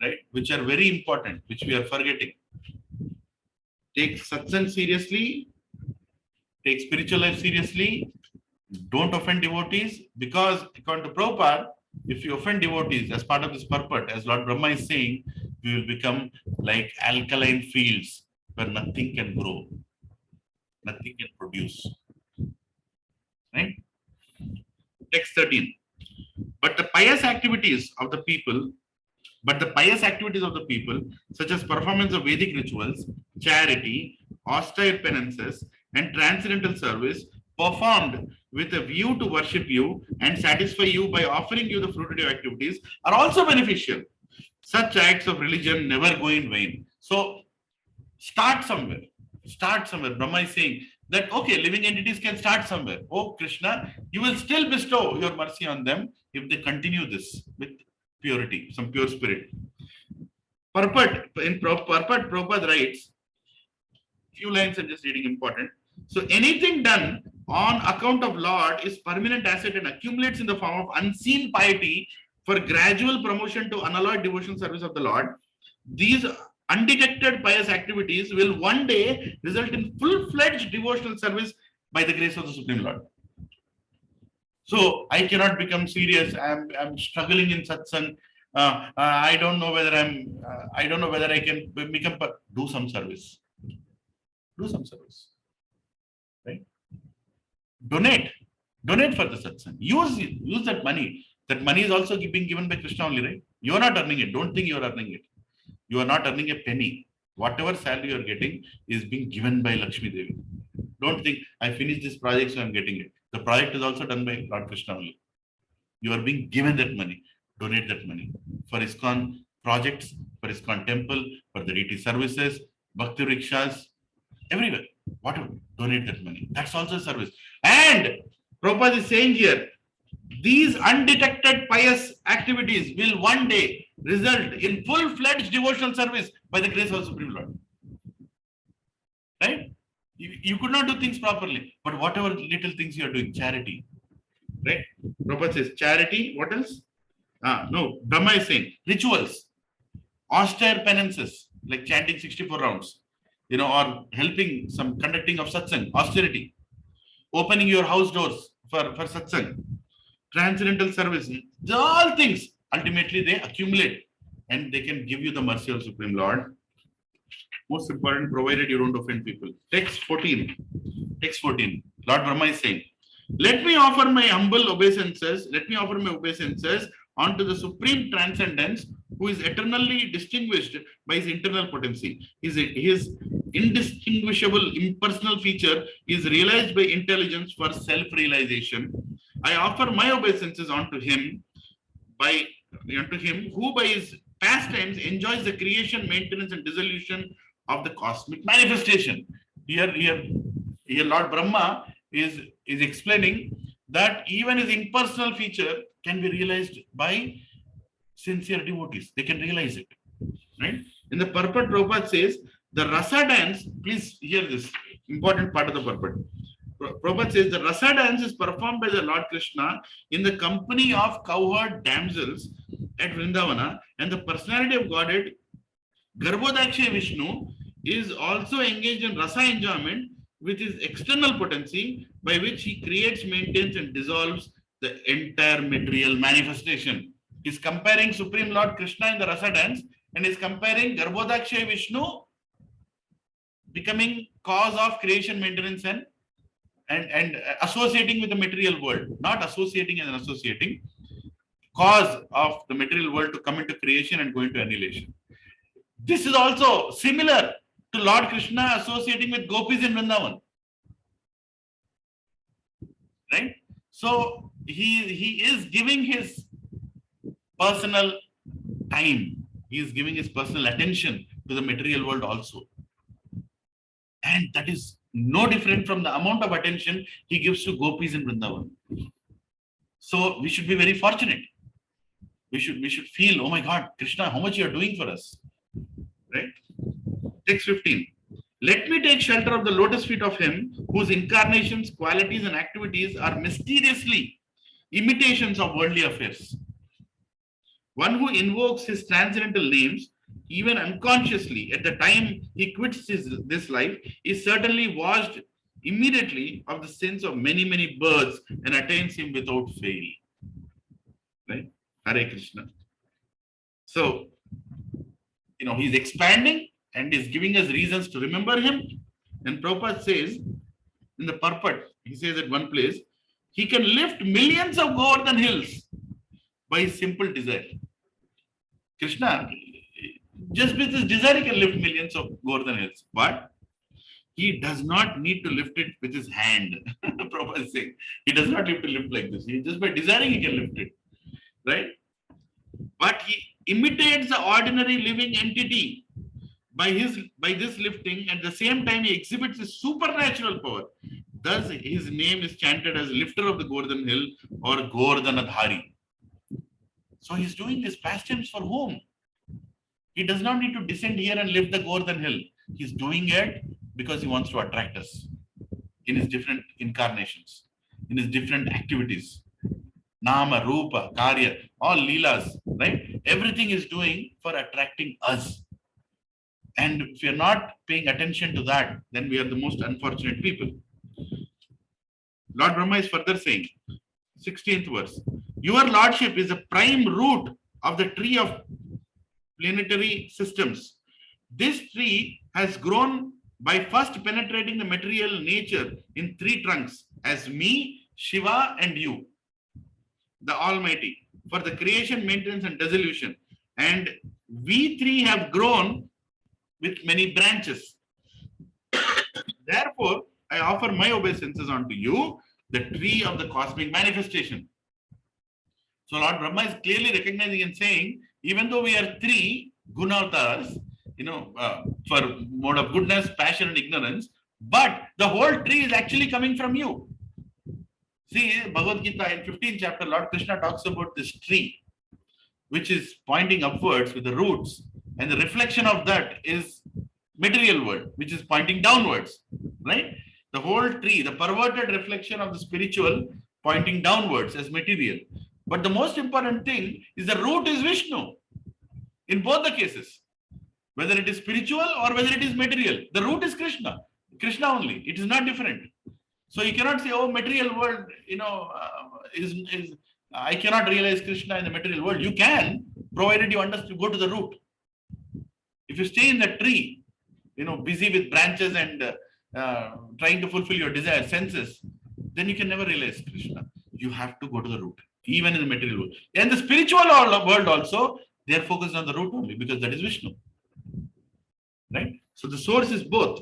right? Which are very important, which we are forgetting. Take satsang seriously. Take spiritual life seriously. Don't offend devotees, because according to Prabhupada, if you offend devotees as part of this purport, as Lord Brahma is saying, we will become like alkaline fields where nothing can grow, nothing can produce. Right? Text 13. But the pious activities of the people, such as performance of Vedic rituals, charity, austere penances, and transcendental service, performed with a view to worship you and satisfy you by offering you the fruitive activities, are also beneficial. Such acts of religion never go in vain. So, start somewhere. Brahma is saying that, okay, living entities can start somewhere. Oh, Krishna, you will still bestow your mercy on them if they continue this with purity, some pure spirit. Purport, Prabhupada writes, few lines I'm just reading important. So anything done on account of Lord is permanent asset and accumulates in the form of unseen piety for gradual promotion to unalloyed devotional service of the Lord. These undetected pious activities will one day result in full-fledged devotional service by the grace of the Supreme Lord. So I cannot become serious. I'm struggling in satsang. I don't know whether I can become. Do some service. Right? Donate for the satsang. Use that money. That money is also being given by Krishna only, right? You are not earning it. Don't think you are earning it. You are not earning a penny. Whatever salary you are getting is being given by Lakshmi Devi. Don't think I finished this project, so I'm getting it. The project is also done by Lord Krishna only. You are being given that money. Donate that money for ISKCON projects, for ISKCON temple, for the deity services, bhakti rickshaws, everywhere. Whatever. Donate that money. That's also a service. And Prabhupada is saying here, these undetected pious activities will one day result in full-fledged devotional service by the grace of the Supreme Lord. Right? You could not do things properly, but whatever little things you are doing, charity. Right? Prabhupada says, charity, what else? No, Brahma is saying, rituals, austere penances, like chanting 64 rounds, or helping some conducting of satsang, austerity, opening your house doors for satsang, transcendental service, all things, ultimately they accumulate and they can give you the mercy of Supreme Lord. Most important, provided you don't offend people. Text 14. Lord Brahma is saying, let me offer my obeisances unto the supreme transcendence, who is eternally distinguished by his internal potency. His indistinguishable impersonal feature is realized by intelligence for self-realization. I offer my obeisances unto him who by his pastimes enjoys the creation, maintenance, and dissolution of the cosmic manifestation. Here Lord Brahma is explaining that even his impersonal feature can be realized by sincere devotees. They can realize it. Right? In the purport, Prabhupada says, the rasa dance, please hear this important part of the purport. Prabhupada says, the rasa dance is performed by the Lord Krishna in the company of cowherd damsels at Vrindavana, and the personality of Godhead, Garbhodakshay Vishnu, is also engaged in rasa enjoyment with his external potency by which he creates, maintains, and dissolves the entire material manifestation. He's comparing Supreme Lord Krishna in the rasa dance and is comparing Garbhodakshay Vishnu becoming cause of creation, maintenance, and associating with the material world, not associating and associating, cause of the material world to come into creation and go into annihilation. This is also similar to Lord Krishna associating with gopis in Vrindavan. Right? So he is giving his personal time. He is giving his personal attention to the material world also. And that is no different from the amount of attention he gives to gopis in Vrindavan. So we should be very fortunate. We should feel, oh my God, Krishna, how much you are doing for us. Right? Text 15. Let me take shelter of the lotus feet of him whose incarnations, qualities, and activities are mysteriously imitations of worldly affairs. One who invokes his transcendental names, even unconsciously, at the time he quits this life, is certainly washed immediately of the sins of many, many births and attains him without fail. Right? Hare Krishna. So, he's expanding and is giving us reasons to remember him. And Prabhupada says, in the purport, he says at one place, he can lift millions of Govardhan hills by his simple desire. Krishna, just with his desire, he can lift millions of Govardhan hills. But he does not need to lift it with his hand. Prabhupada is saying, he does not need to lift like this. Just by desiring, he can lift it. Right? But he imitates the ordinary living entity by this lifting. At the same time, he exhibits his supernatural power. Thus, his name is chanted as lifter of the Govardhan hill or Govardhanadhari. So he's doing this pastimes for whom? He does not need to descend here and lift the Govardhan hill. He's doing it because he wants to attract us in his different incarnations, in his different activities. Nama, Rupa, Karya, all Leelas, right? Everything is doing for attracting us. And if we are not paying attention to that, then we are the most unfortunate people. Lord Brahma is further saying, 16th verse, your lordship is the prime root of the tree of planetary systems. This tree has grown by first penetrating the material nature in three trunks as me, Shiva, and you, the Almighty, for the creation, maintenance, and dissolution. And we three have grown with many branches. Therefore, I offer my obeisances unto you, the tree of the cosmic manifestation. So Lord Brahma is clearly recognizing and saying, even though we are three gunavtaras, for mode of goodness, passion, and ignorance, but the whole tree is actually coming from you. See, Bhagavad Gita in 15th chapter, Lord Krishna talks about this tree, which is pointing upwards with the roots, and the reflection of that is material world, which is pointing downwards, right? The whole tree, the perverted reflection of the spiritual pointing downwards as material. But the most important thing is the root is Vishnu in both the cases, whether it is spiritual or whether it is material. The root is Krishna only. It is not different. So you cannot say, oh, material world, I cannot realize Krishna in the material world. You can, provided you understand, go to the root. If you stay in the tree, busy with branches and trying to fulfill your desire, senses, then you can never realize Krishna. You have to go to the root, even in the material world. And the spiritual world also, they are focused on the root only because that is Vishnu. Right? So the source is both.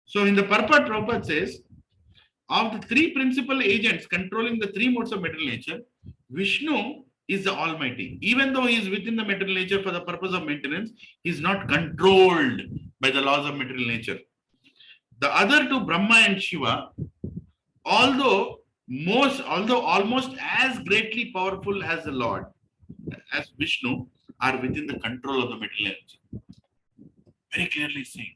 So in the purport, Prabhupada says, of the three principal agents controlling the three modes of material nature, Vishnu is the Almighty. Even though he is within the material nature for the purpose of maintenance, he is not controlled by the laws of material nature. The other two, Brahma and Shiva, although almost as greatly powerful as the Lord, as Vishnu, are within the control of the material nature. Very clearly saying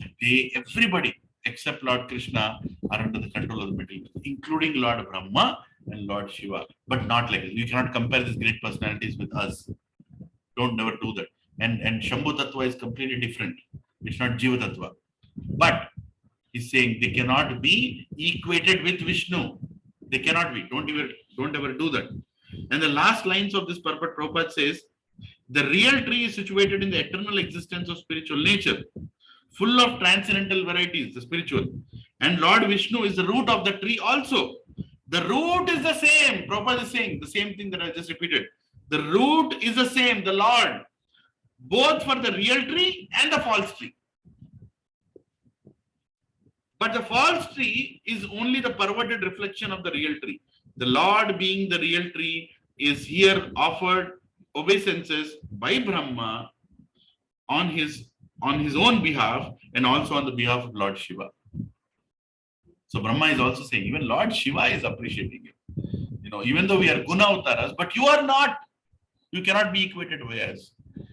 that everybody except Lord Krishna are under the control of the material nature, including Lord Brahma and Lord Shiva, but not like this. You cannot compare these great personalities with us. Don't never do that. And Shambhu Tattva is completely different. It's not Jiva Tattva. But he's saying they cannot be equated with Vishnu. They cannot be. Don't ever do that. And the last lines of this purport, Prabhupada says, the real tree is situated in the eternal existence of spiritual nature, full of transcendental varieties, the spiritual. And Lord Vishnu is the root of the tree also. The root is the same. Prabhupada is saying the same thing that I just repeated. The root is the same, the Lord, both for the real tree and the false tree. But the false tree is only the perverted reflection of the real tree. The Lord, being the real tree, is here offered obeisances by Brahma on his own behalf and also on the behalf of Lord Shiva. So Brahma is also saying, even Lord Shiva is appreciating you. Even though we are guna avtaras, but you are not. You cannot be equated with us.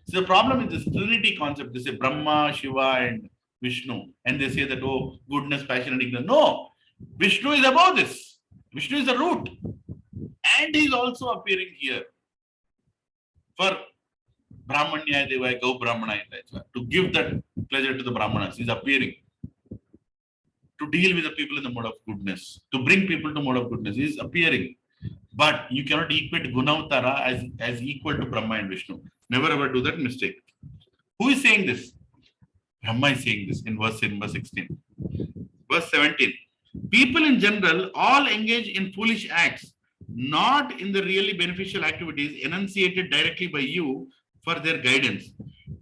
So the problem is this Trinity concept. They say Brahma, Shiva, and Vishnu, and they say that, oh, goodness, passion, and ignorance. No, Vishnu is above this. Vishnu is the root, and he is also appearing here for Brahmanya Devaya Gau Brahmana, to give that pleasure to the Brahmanas. He is appearing to deal with the people in the mode of goodness, to bring people to mode of goodness. He is appearing. But you cannot equate Gunavatara as equal to Brahma and Vishnu. Never ever do that mistake. Who is saying this? Brahma is saying this in verse 16. Verse 17. People in general all engage in foolish acts, not in the really beneficial activities enunciated directly by you for their guidance.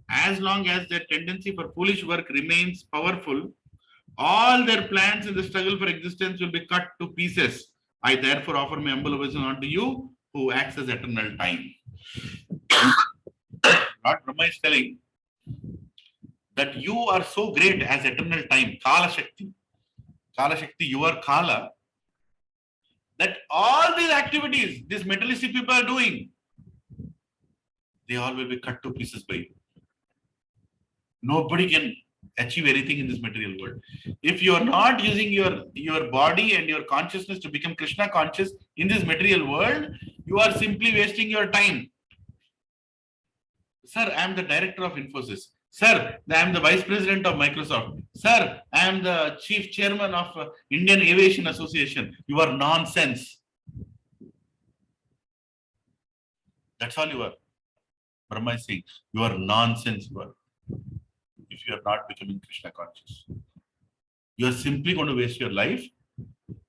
As long as their tendency for foolish work remains powerful, all their plans in the struggle for existence will be cut to pieces. I therefore offer my humble obeisance unto you, who acts as eternal time. Lord Brahma is telling that you are so great as eternal time, Kala Shakti. Kala Shakti, you are Kala, that all these activities these materialistic people are doing, they all will be cut to pieces by you. Nobody can achieve anything in this material world. If you are not using your body and your consciousness to become Krishna conscious in this material world, you are simply wasting your time. Sir, I am the director of Infosys. Sir, I am the vice president of Microsoft. Sir, I am the chief chairman of Indian Aviation Association. You are nonsense. That's all you are. Brahma is saying, you are nonsense. You are. If you are not becoming Krishna conscious, you are simply going to waste your life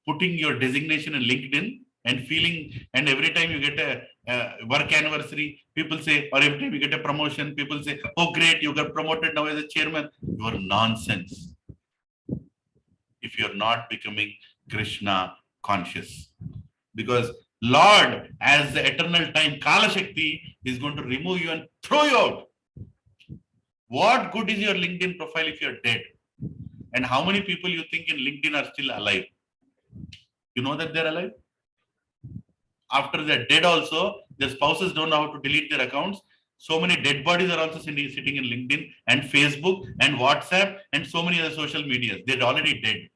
putting your designation in LinkedIn and feeling, and every time you get a work anniversary, people say, or every time you get a promotion, people say, oh great, you got promoted now as a chairman. You are nonsense if you are not becoming Krishna conscious, because Lord, as the eternal time, Kala Shakti, is going to remove you and throw you out. What good is your LinkedIn profile if you're dead? And how many people you think in LinkedIn are still alive? You know that they're alive? After they're dead also, their spouses don't know how to delete their accounts. So many dead bodies are also sitting in LinkedIn and Facebook and WhatsApp and so many other social medias. They're already dead.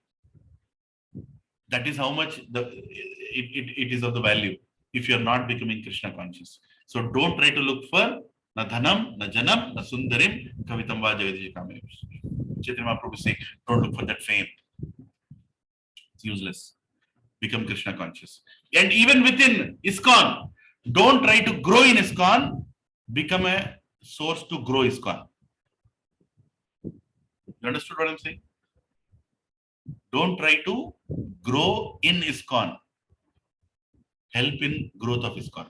That is how much it is of the value if you're not becoming Krishna conscious. So don't try to look for na dhanam, na janam, na sundarim, kavitam va jagadish kame. Chaitanya Mahaprabhu is saying, don't look for that fame. It's useless. Become Krishna conscious. And even within ISKCON, don't try to grow in ISKCON, become a source to grow ISKCON. You understood what I'm saying? Don't try to grow in ISKCON. Help in growth of ISKCON.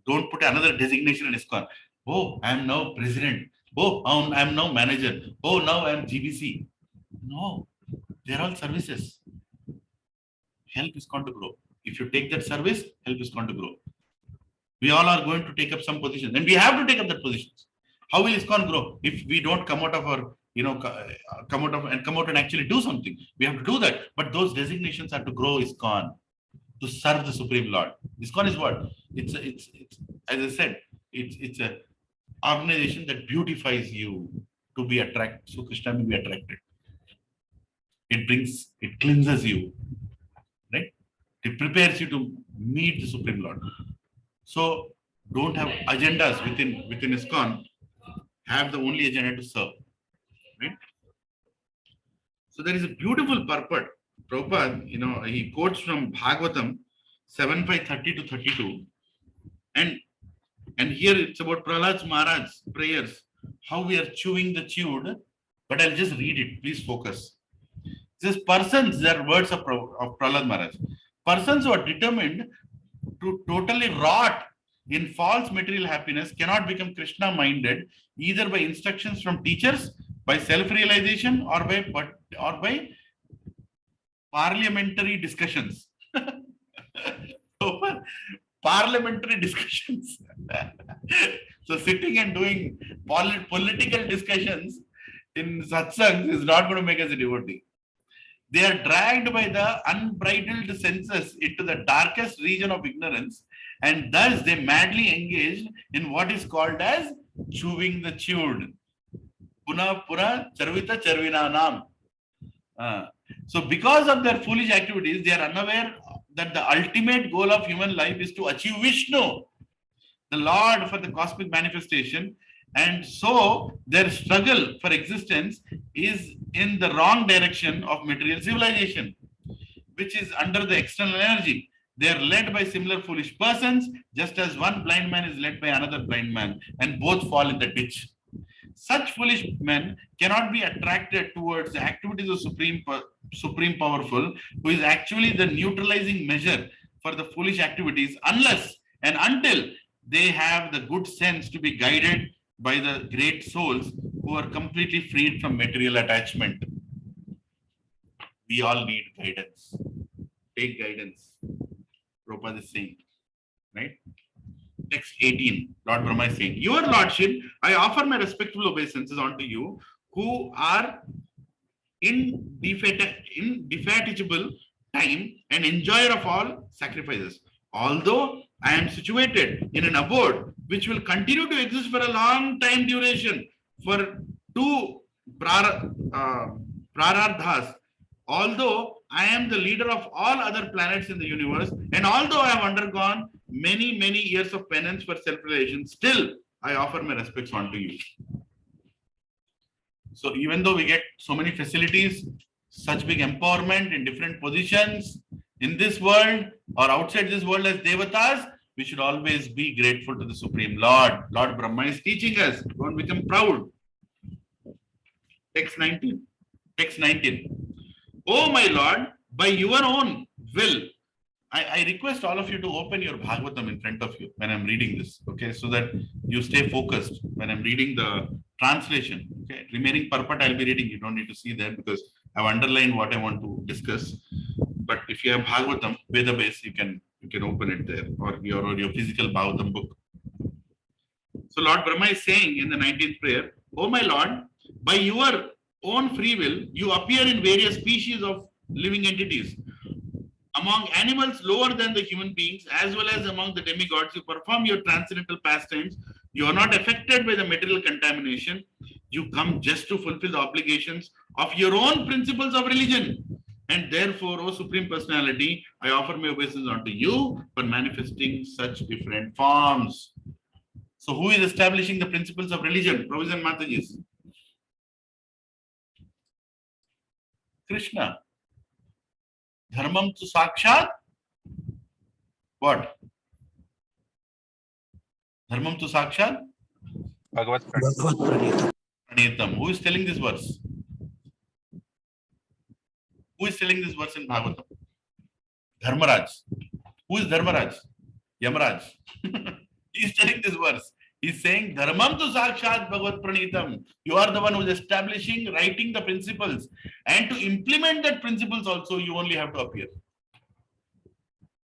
Don't put another designation in ISKCON. Oh, I am now president. Oh, I'm now manager. Oh, now I'm GBC. No, they're all services. Help is going to grow. If you take that service, help is going to grow. We all are going to take up some positions, and we have to take up that positions. How will ISKCON grow if we don't come out of our, come out and actually do something? We have to do that. But those designations are to grow ISKCON, to serve the Supreme Lord. ISKCON is what? It's as I said, it's a organization that beautifies you to be attracted. So Krishna will be attracted. It cleanses you, right? It prepares you to meet the Supreme Lord. So don't have agendas within ISKCON. Have the only agenda to serve, right? So there is a beautiful purport. Prabhupada, he quotes from Bhagavatam 7:5:30 to 32, and here it's about Prahlad Maharaj's prayers, how we are chewing the chewed. But I'll just read it. Please focus. These persons, they are words of Prahlad Maharaj. Persons who are determined to totally rot in false material happiness cannot become Krishna minded either by instructions from teachers, by self-realization, or by parliamentary discussions. Parliamentary discussions. So sitting and doing political discussions in satsangs is not going to make us a devotee. They are dragged by the unbridled senses into the darkest region of ignorance, and thus they madly engage in what is called as chewing the chewed. Puna pura charvita charvina nam. So because of their foolish activities, they are unaware that the ultimate goal of human life is to achieve Vishnu, the Lord for the cosmic manifestation. And so their struggle for existence is in the wrong direction of material civilization, which is under the external energy. They are led by similar foolish persons, just as one blind man is led by another blind man, and both fall in the ditch. Such foolish men cannot be attracted towards the activities of Supreme Powerful, who is actually the neutralizing measure for the foolish activities, unless and until they have the good sense to be guided by the great souls who are completely freed from material attachment. We all need guidance. Take guidance. Prabhupada is saying, right? Text 18, Lord Brahma is saying, Your Lordship, I offer my respectful obeisances unto you, who are indefatigable time and enjoyer of all sacrifices. Although I am situated in an abode which will continue to exist for a long time duration for two prarardhas, although I am the leader of all other planets in the universe, and although I have undergone many, many years of penance for self-realization, still I offer my respects unto you. So even though we get so many facilities, such big empowerment in different positions in this world or outside this world as devatas, we should always be grateful to the Supreme Lord. Lord Brahma is teaching us, don't become proud. Text 19. Oh my Lord, by your own will, I request all of you to open your Bhagavatam in front of you when I'm reading this, okay, so that you stay focused when I'm reading the translation. Okay, remaining purport I'll be reading. You don't need to see that because I've underlined what I want to discuss. But if you have Bhagavatam, Veda base, you can open it there, or your physical Bhagavatam book. So Lord Brahma is saying in the 19th prayer, oh my Lord, by your own free will, you appear in various species of living entities. Among animals lower than the human beings, as well as among the demigods, you perform your transcendental pastimes. You are not affected by the material contamination. You come just to fulfill the obligations of your own principles of religion. And therefore, O Supreme Personality, I offer my obeisance unto you for manifesting such different forms. So who is establishing the principles of religion? Provision Matajis. Krishna. Dharmam tu sakshat. What? Dharmam tu sakshat. Bhagavat Pranita. Pranitam. Who is telling this verse? Who is telling this verse in Bhagavatam? Dharmaraj. Who is Dharmaraj? Yamaraj. He is telling this verse. He's saying, Dharmam tu sakshat bhagavat pranitam. You are the one who is establishing, writing the principles. And to implement that principles also, you only have to appear.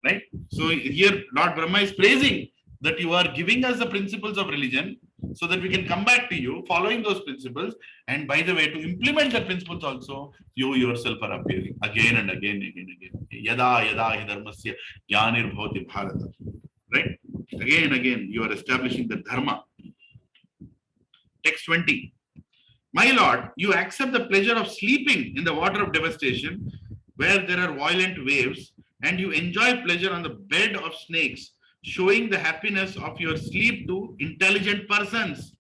Right? So here, Lord Brahma is praising that you are giving us the principles of religion so that we can come back to you, following those principles. And by the way, to implement the principles also, you yourself are appearing again and again, again, again. Yada yada hi dharmasya jnanir bhavati bharata. Right? Again and again, you are establishing the dharma. Text 20. My Lord, you accept the pleasure of sleeping in the water of devastation where there are violent waves, and you enjoy pleasure on the bed of snakes, showing the happiness of your sleep to intelligent persons.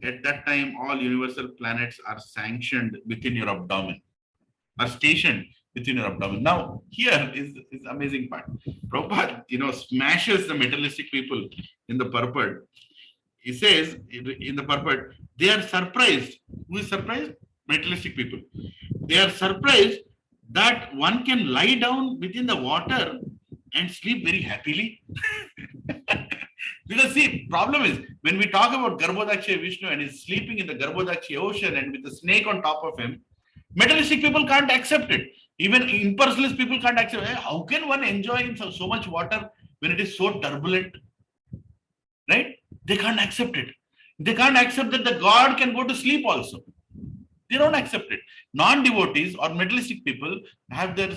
At that time, all universal planets are sanctioned within your abdomen, are stationed within your abdomen. Now, here is amazing part. Prabhupada, smashes the materialistic people in the purport. He says in the purport, they are surprised. Who is surprised? Materialistic people. They are surprised that one can lie down within the water and sleep very happily. Because see, problem is, when we talk about Garbhodakshaya Vishnu and he's sleeping in the Garbhodakshaya ocean and with a snake on top of him, materialistic people can't accept it. Even impersonalist people can't accept it. How can one enjoy so much water when it is so turbulent? Right? They can't accept it. They can't accept that the God can go to sleep also. They don't accept it. Non-devotees or materialistic people have their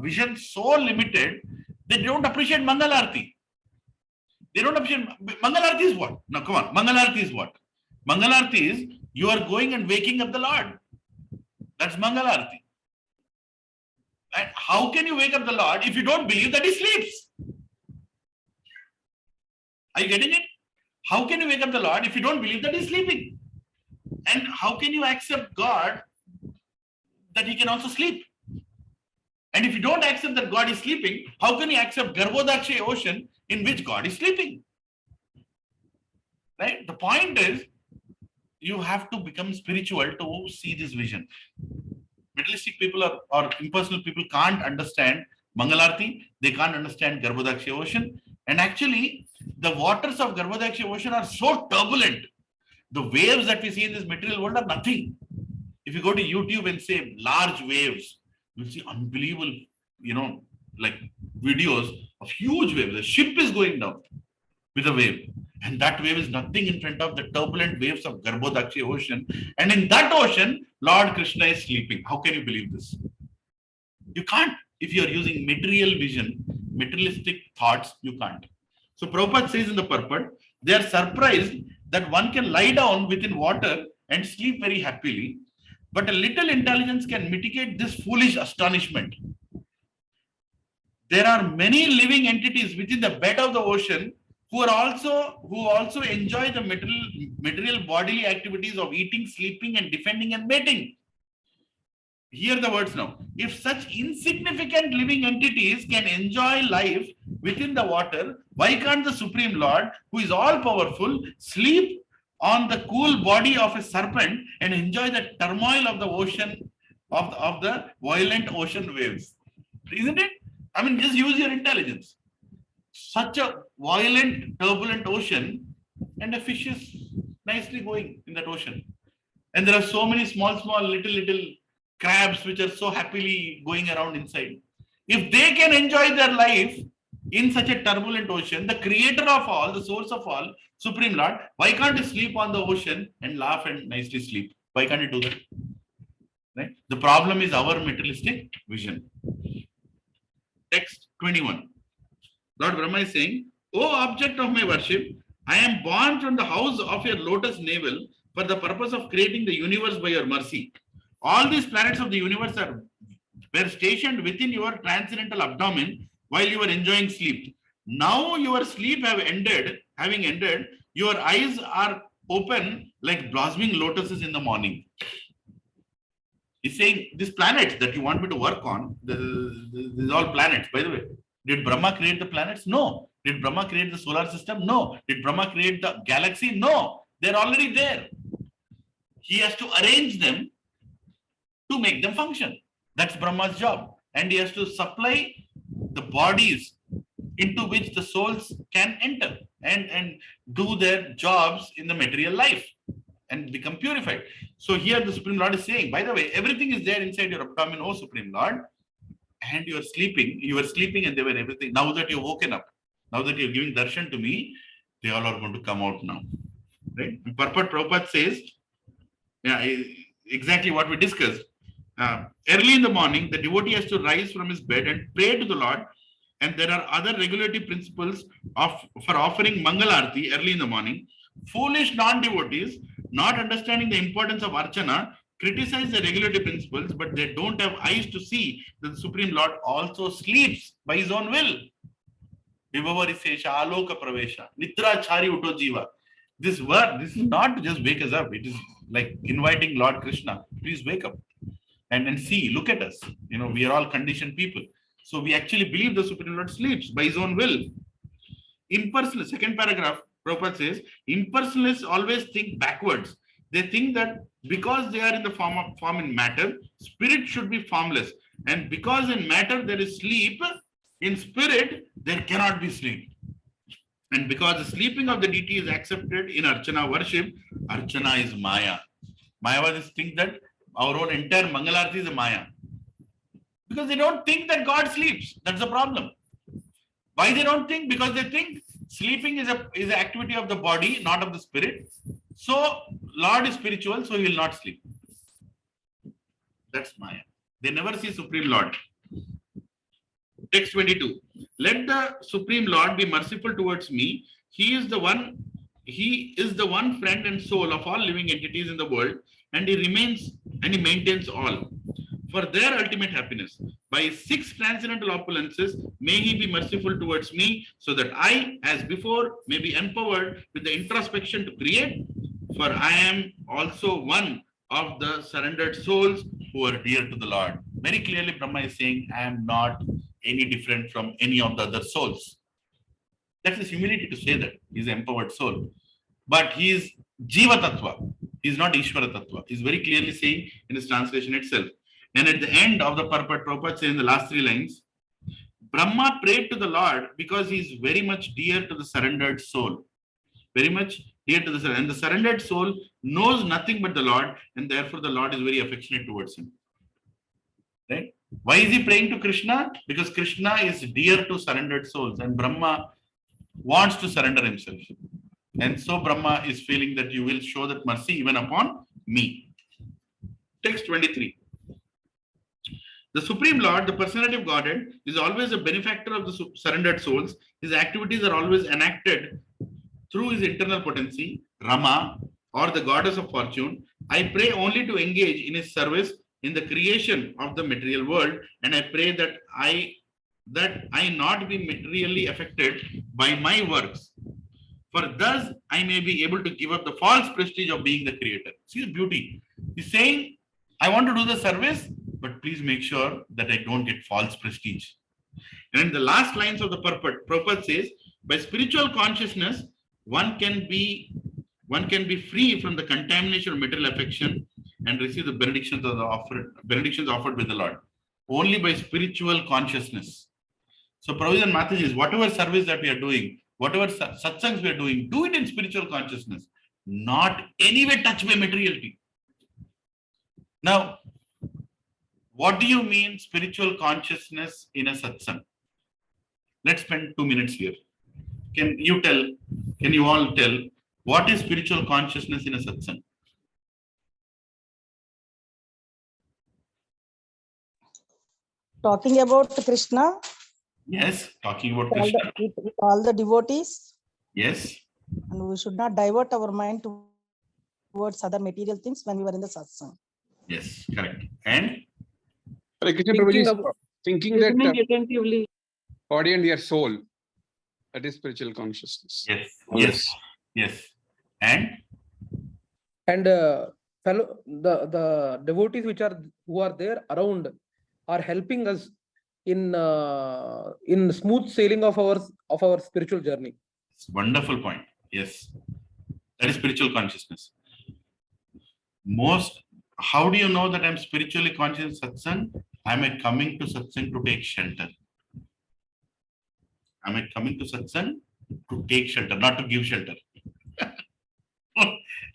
vision so limited, they don't appreciate Mangalarti. They don't appreciate Mangalarti is what? Now come on, Mangalarti is what? Mangalarti is you are going and waking up the Lord. That's Mangalarti. And how can you wake up the Lord if you don't believe that he sleeps? Are you getting it? How can you wake up the Lord if you don't believe that he's sleeping? And how can you accept God that he can also sleep? And if you don't accept that God is sleeping, how can you accept Garbhodakshaya ocean in which God is sleeping? Right? The point is, you have to become spiritual to see this vision. Materialistic people or impersonal people can't understand Mangalarti, they can't understand Garbhodakshaya ocean. And actually, the waters of Garbhodakshaya ocean are so turbulent. The waves that we see in this material world are nothing. If you go to YouTube and say large waves, you'll see unbelievable, like videos of huge waves. The ship is going down with a wave. And that wave is nothing in front of the turbulent waves of Garbhodakshaya ocean. And in that ocean, Lord Krishna is sleeping. How can you believe this? You can't. If you are using material vision, materialistic thoughts, you can't. So Prabhupada says in the purport, they are surprised that one can lie down within water and sleep very happily, but a little intelligence can mitigate this foolish astonishment. There are many living entities within the bed of the ocean who also enjoy the material bodily activities of eating, sleeping, and defending and mating. Hear the words now. If such insignificant living entities can enjoy life within the water, why can't the Supreme Lord, who is all powerful, sleep on the cool body of a serpent and enjoy the turmoil of the ocean, of the violent ocean waves? Isn't it? I mean, just use your intelligence. Such a violent, turbulent ocean, and a fish is nicely going in that ocean. And there are so many small, little crabs which are so happily going around inside. If they can enjoy their life in such a turbulent ocean, the creator of all, the source of all, Supreme Lord, why can't he sleep on the ocean and laugh and nicely sleep? Why can't he do that? Right? The problem is our materialistic vision. Text 21. Lord Brahma is saying, O object of my worship, I am born from the house of your lotus navel for the purpose of creating the universe by your mercy. All these planets of the universe were stationed within your transcendental abdomen while you were enjoying sleep. Now your sleep having ended, your eyes are open like blossoming lotuses in the morning. He's saying, these planets that you want me to work on, these all planets, by the way. Did Brahma create the planets? No. Did Brahma create the solar system? No. Did Brahma create the galaxy? No. They're already there. He has to arrange them to make them function. That's Brahma's job. And he has to supply the bodies into which the souls can enter and do their jobs in the material life and become purified. So here the Supreme Lord is saying, by the way, everything is there inside your abdomen, O Supreme Lord, and you were sleeping and they were everything. Now that you've woken up, now that you're giving darshan to me, they all are going to come out now. Right? And Purport Prabhupada says, exactly what we discussed. Early in the morning, the devotee has to rise from his bed and pray to the Lord. And there are other regulatory principles for offering Mangal Arati early in the morning. Foolish non-devotees, not understanding the importance of Archana, criticize the regulatory principles, but they don't have eyes to see that the Supreme Lord also sleeps by his own will. Vibhavarisesha aloka pravesha, nitra chari uto jiva. This word, this is not to just wake us up. It is like inviting Lord Krishna, please wake up and see, look at us. We are all conditioned people. So we actually believe the Supreme Lord sleeps by his own will. Impersonal, second paragraph, Prabhupada says, impersonalists always think backwards. They think that because they are in the form in matter, spirit should be formless. And because in matter there is sleep, in spirit there cannot be sleep. And because the sleeping of the deity is accepted in Archana worship, Archana is Maya. Mayavadis think that our own entire Mangalarti is a Maya. Because they don't think that God sleeps. That's the problem. Why they don't think? Because they think sleeping is an activity of the body, not of the spirit. So Lord is spiritual, so he will not sleep. That's Maya. They never see Supreme Lord. Text 22. Let the Supreme Lord be merciful towards me. He is the one friend and soul of all living entities in the world, and he maintains all for their ultimate happiness. By his 6 transcendental opulences, may he be merciful towards me, so that I, as before, may be empowered with the introspection to create, for I am also one of the surrendered souls who are dear to the Lord. Very clearly, Brahma is saying, I am not any different from any of the other souls. That's his humility to say that. He's an empowered soul. But he is Jiva Tattva. He is not Ishvara Tattva. He's very clearly saying in his translation itself. And at the end of the purport, Prabhupada says in the last 3 lines, Brahma prayed to the Lord because he is very much dear to the surrendered soul. Very much dear to the surrendered. And the surrendered soul knows nothing but the Lord, and therefore the Lord is very affectionate towards him. Right? Why is he praying to Krishna? Because Krishna is dear to surrendered souls, and Brahma wants to surrender himself. And so Brahma is feeling that you will show that mercy even upon me. Text 23. The Supreme Lord, the personality of Godhead, is always a benefactor of the surrendered souls. His activities are always enacted through his internal potency, Rama, or the goddess of fortune. I pray only to engage in his service in the creation of the material world, and I pray that I not be materially affected by my works. For thus I may be able to give up the false prestige of being the creator. See the beauty. He's saying, I want to do the service, but please make sure that I don't get false prestige. And in the last lines of the purport, Prabhupada says, by spiritual consciousness, one can be free from the contamination of material affection and receive the benedictions offered with the Lord. Only by spiritual consciousness. So Prabhupada and Mataji is whatever service that we are doing, whatever satsangs we are doing, do it in spiritual consciousness, not anyway touched by materiality. Now, what do you mean spiritual consciousness in a satsang? Let's spend 2 minutes here. Can you all tell what is spiritual consciousness in a satsang? Talking about Krishna. Yes, talking about with Krishna. with all the devotees. Yes. And we should not divert our mind towards other material things when we were in the satsang. Yes, correct. And Thinking that attentively. body and their soul, that is spiritual consciousness. Yes. And fellow the devotees who are there around are helping us in smooth sailing of our spiritual journey. wonderful point. Yes, that is spiritual consciousness. How do you know that I'm spiritually conscious in satsang? I'm coming to satsang to take shelter. Am I coming to satsang to take shelter, not to give shelter?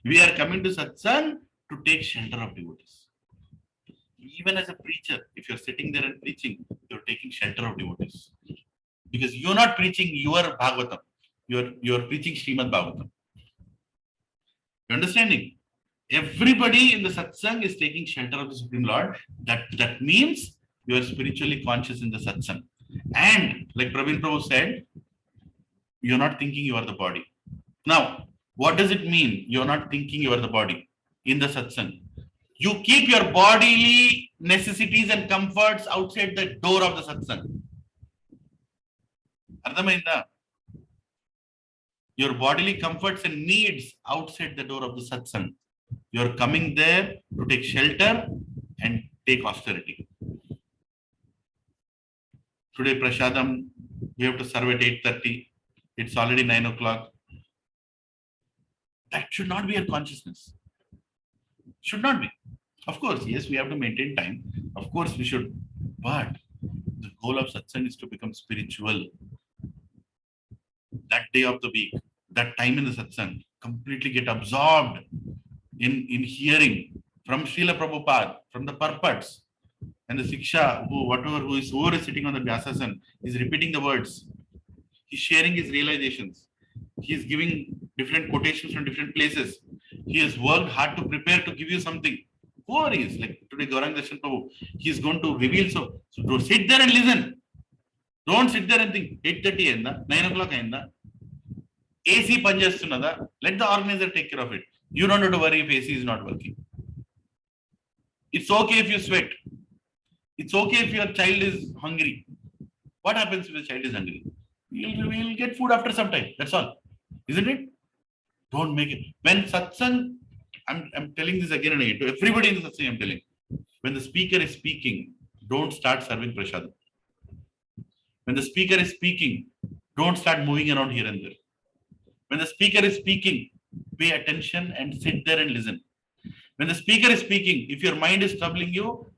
We are coming to satsang to take shelter of devotees. Even as a preacher, if you're sitting there and preaching, you're taking shelter of devotees. Because you're not preaching your Bhagavatam, you're preaching Srimad Bhagavatam. You understanding? Everybody in the satsang is taking shelter of the Supreme Lord. That means you are spiritually conscious in the satsang. And like Praveen Prabhu said, you're not thinking you are the body. Now, what does it mean? You're not thinking you are the body in the satsang. You keep your bodily necessities and comforts outside the door of the satsang. Ardhamainda? Your bodily comforts and needs outside the door of the satsang. You're coming there to take shelter and take austerity. Today, Prashadam, we have to serve at 8:30. It's already 9 o'clock. That should not be our consciousness. Should not be. Of course, yes, we have to maintain time. Of course, we should. But the goal of satsang is to become spiritual. That day of the week, that time in the satsang, completely get absorbed in hearing from Srila Prabhupada, from the purports, and the Siksha, whoever is sitting on the Vyasasan is repeating the words. He's sharing his realizations. He is giving different quotations from different places. He has worked hard to prepare to give you something. Whoever is, like today Gaurang Darshan Prabhu, he is going to reveal. So sit there and listen. Don't sit there and think, 8:30 ainda, 9 o'clock ainda, AC panchestunada, let the organizer take care of it. You don't have to worry if AC is not working. It's okay if you sweat. It's okay if your child is hungry. What happens if the child is hungry? We'll get food after some time. That's all. Isn't it? Don't make it. When satsang, I'm telling this again and again to everybody in the satsang, I'm telling. When the speaker is speaking, don't start serving prasadam. When the speaker is speaking, don't start moving around here and there. When the speaker is speaking, pay attention and sit there and listen. When the speaker is speaking, if your mind is troubling you,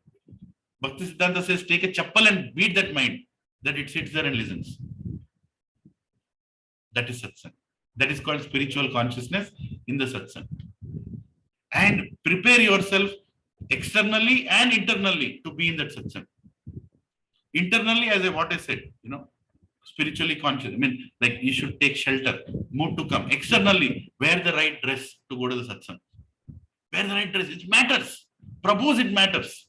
Bhakti Siddhanta says, take a chappal and beat that mind, that it sits there and listens. That is satsang. That is called spiritual consciousness in the satsang. And prepare yourself externally and internally to be in that satsang. Internally, as what I said, spiritually conscious. I mean, like you should take shelter, mood to come. Externally, wear the right dress to go to the satsang. Wear the right dress. It matters. Prabhus, it matters.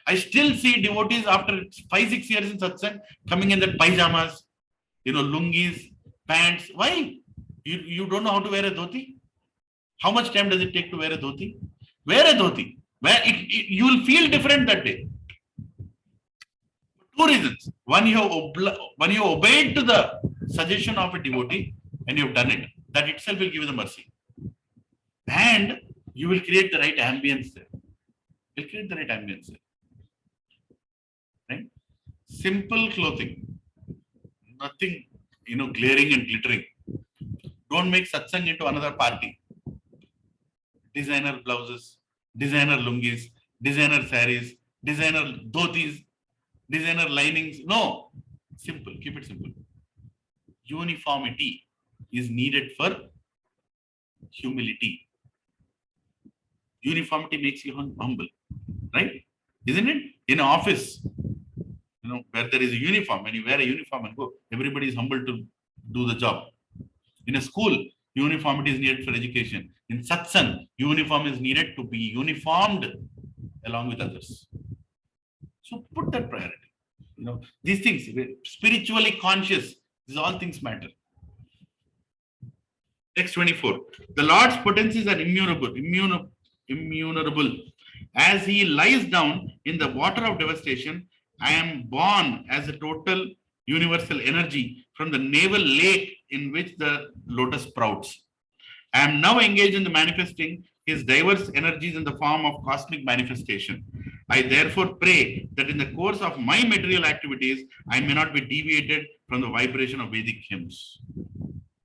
I still see devotees after 5-6 years in satsang coming in that pajamas, lungis, pants. Why? You don't know how to wear a dhoti? How much time does it take to wear a dhoti? Wear a dhoti. You will feel different that day. Two reasons. One, you obeyed to the suggestion of a devotee and you have done it. That itself will give you the mercy. And you will create the right ambience there. You'll create the right ambience there. Right? Simple clothing. Nothing, glaring and glittering. Don't make satsang into another party. Designer blouses, designer lungis, designer saris, designer dhotis, designer linings. No. Simple. Keep it simple. Uniformity is needed for humility. Uniformity makes you humble. Right? Isn't it? In an office, where there is a uniform, when you wear a uniform and go, everybody is humble to do the job. In a school, uniformity is needed for education. In satsang, uniform is needed to be uniformed along with others. So put that priority. These things, spiritually conscious, these all things matter. Text 24. The Lord's potencies are immunerable. As he lies down in the water of devastation, I am born as a total universal energy from the navel lake in which the lotus sprouts. I am now engaged in the manifesting his diverse energies in the form of cosmic manifestation. I therefore pray that in the course of my material activities, I may not be deviated from the vibration of Vedic hymns.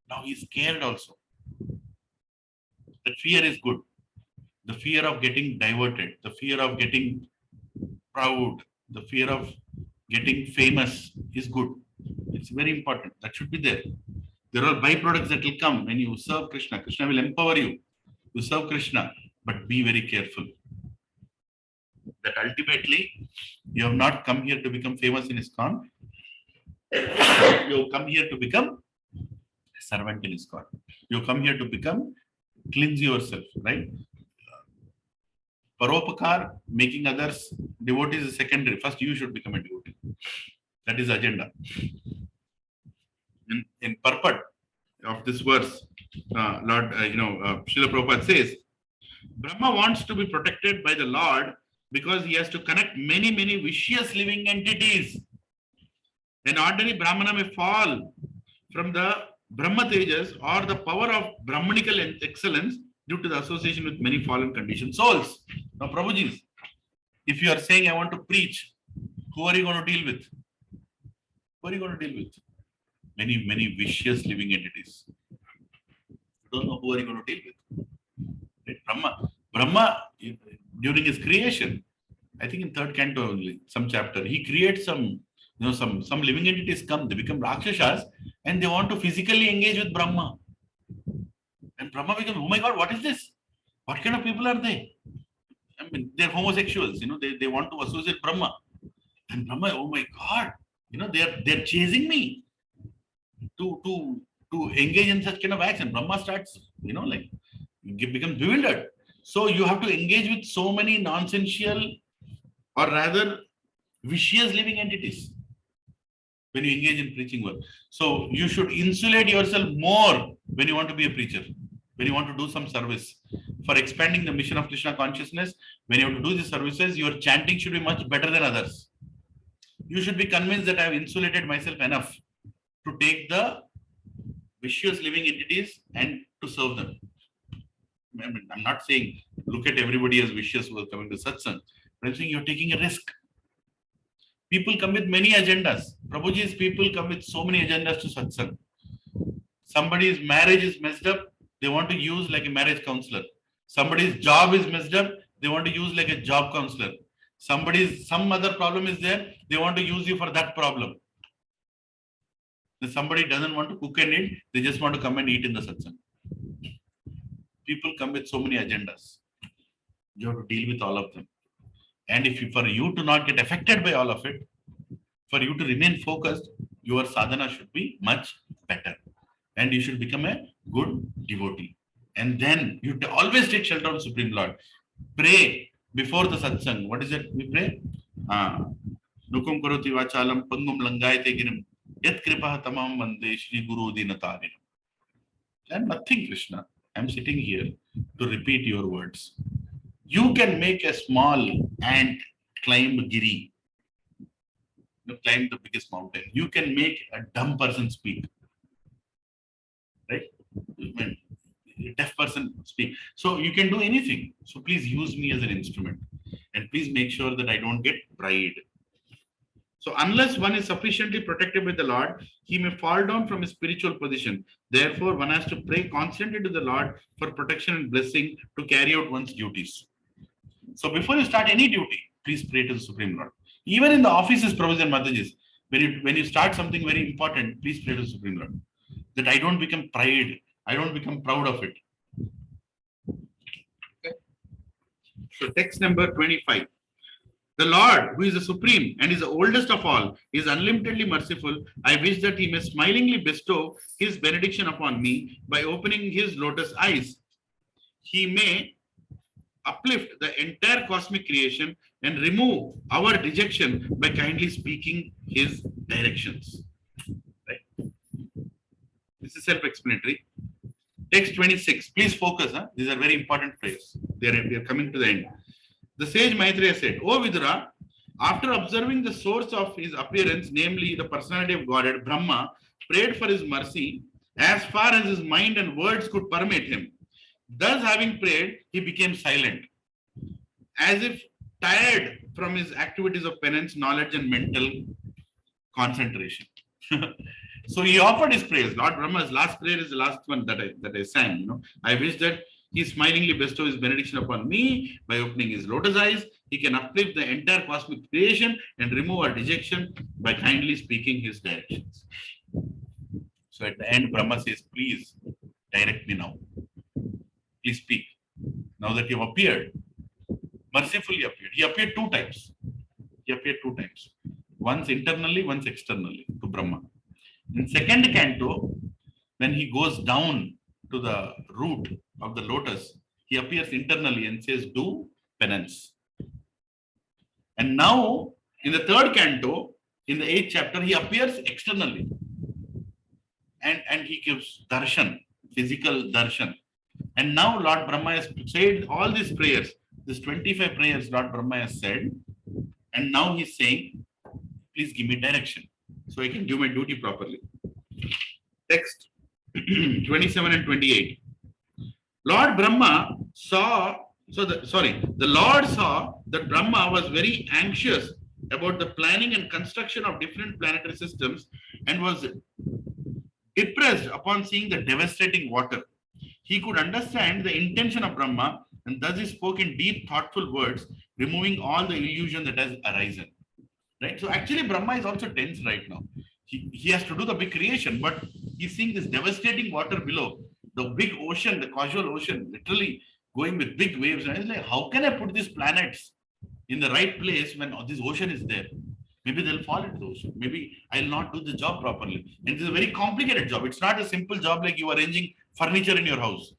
Now he is scared also. That fear is good. The fear of getting diverted, the fear of getting proud, the fear of getting famous is good. It's very important. That should be there. There are byproducts that will come when you serve Krishna. Krishna will empower you. You serve Krishna, but be very careful. That ultimately, you have not come here to become famous in ISKCON. You have come here to become a servant in ISKCON. You come here to become, cleanse yourself, right? Paropakar, making others devotees is secondary. First, you should become a devotee. That is agenda. In purport of this verse, Srila Prabhupada says, Brahma wants to be protected by the Lord because he has to connect many, many vicious living entities. An ordinary Brahmana may fall from the Brahma Tejas or the power of Brahmanical excellence due to the association with many fallen conditioned souls. Now, Prabhuji, if you are saying, I want to preach, who are you going to deal with? Who are you going to deal with? Many, many vicious living entities. You don't know who are you going to deal with. Right? Brahma, during his creation, I think in third canto only, some chapter, he creates some living entities come, they become Rakshasas, and they want to physically engage with Brahma. And Brahma becomes, oh my God, what is this? What kind of people are they? I mean, they're homosexuals, they want to associate Brahma. And Brahma, oh my God, they're chasing me to engage in such kind of action. Brahma starts, becomes bewildered. So you have to engage with so many nonsensical or rather vicious living entities when you engage in preaching work. So you should insulate yourself more when you want to be a preacher, when you want to do some service. For expanding the mission of Krishna consciousness, when you have to do these services, your chanting should be much better than others. You should be convinced that I have insulated myself enough to take the vicious living entities and to serve them. I mean, I'm not saying look at everybody as vicious who are coming to satsang, but I'm saying you're taking a risk. People come with many agendas. Prabhuji's people come with so many agendas to satsang. Somebody's marriage is messed up, they want to use like a marriage counselor. Somebody's job is messed up, they want to use like a job counselor. Some other problem is there, they want to use you for that problem. If somebody doesn't want to cook and eat, they just want to come and eat in the satsang. People come with so many agendas. You have to deal with all of them. And for you to not get affected by all of it, for you to remain focused, your sadhana should be much better. And you should become a good devotee. And then you always take shelter of Supreme Lord. Pray before the satsang. What is it we pray? Nukum karoti vachalam pangum langayate girim yat kripaha tamam vande Shri Guru Dinatarinam. I'm nothing, Krishna. I'm sitting here to repeat your words. You can make a small ant climb giri, climb the biggest mountain. You can make a dumb person speak, right? A deaf person speak. So you can do anything. So please use me as an instrument, and please make sure that I don't get pride. So unless one is sufficiently protected by the Lord, he may fall down from his spiritual position. Therefore, one has to pray constantly to the Lord for protection and blessing to carry out one's duties. So before you start any duty, please pray to the Supreme Lord. Even in the offices, Prabhuji and Mataji, when you start something very important, please pray to the Supreme Lord. That I don't become pride, I don't become proud of it. Okay. So text number 25. The Lord, who is the supreme and is the oldest of all, is unlimitedly merciful. I wish that he may smilingly bestow his benediction upon me by opening his lotus eyes. He may uplift the entire cosmic creation and remove our dejection by kindly speaking his directions. Right? This is self-explanatory. Text 26. Please focus. These are very important prayers. We are coming to the end. The sage Maitreya said, O Vidura, after observing the source of his appearance, namely the personality of Godhead, Brahma prayed for his mercy as far as his mind and words could permit him. Thus, having prayed, he became silent, as if tired from his activities of penance, knowledge, and mental concentration. So he offered his prayers. Lord Brahma's last prayer is the last one that I sang. I wish that He smilingly bestows his benediction upon me by opening his lotus eyes. He can uplift the entire cosmic creation and remove our dejection by kindly speaking his directions. So at the end, Brahma says, please direct me now. Please speak. Now that you have appeared, mercifully appeared. He appeared two times. Once internally, once externally to Brahma. In second canto, when he goes down to the root of the lotus, he appears internally and says, do penance. And now, in the third canto, in the 8th chapter, he appears externally. And he gives darshan, physical darshan. And now Lord Brahma has said all these prayers, these 25 prayers Lord Brahma has said. And now he's saying, please give me direction so I can do my duty properly. Text 27 and 28. Lord Brahma saw, the Lord saw that Brahma was very anxious about the planning and construction of different planetary systems and was depressed upon seeing the devastating water. He could understand the intention of Brahma, and thus he spoke in deep, thoughtful words, removing all the illusion that has arisen. Right? So actually, Brahma is also tense right now. He has to do the big creation, but he's seeing this devastating water below, the big ocean, the causal ocean, literally going with big waves. And he's like, how can I put these planets in the right place when this ocean is there? Maybe they'll fall into the ocean. Maybe I'll not do the job properly. And it is a very complicated job. It's not a simple job like you arranging furniture in your house.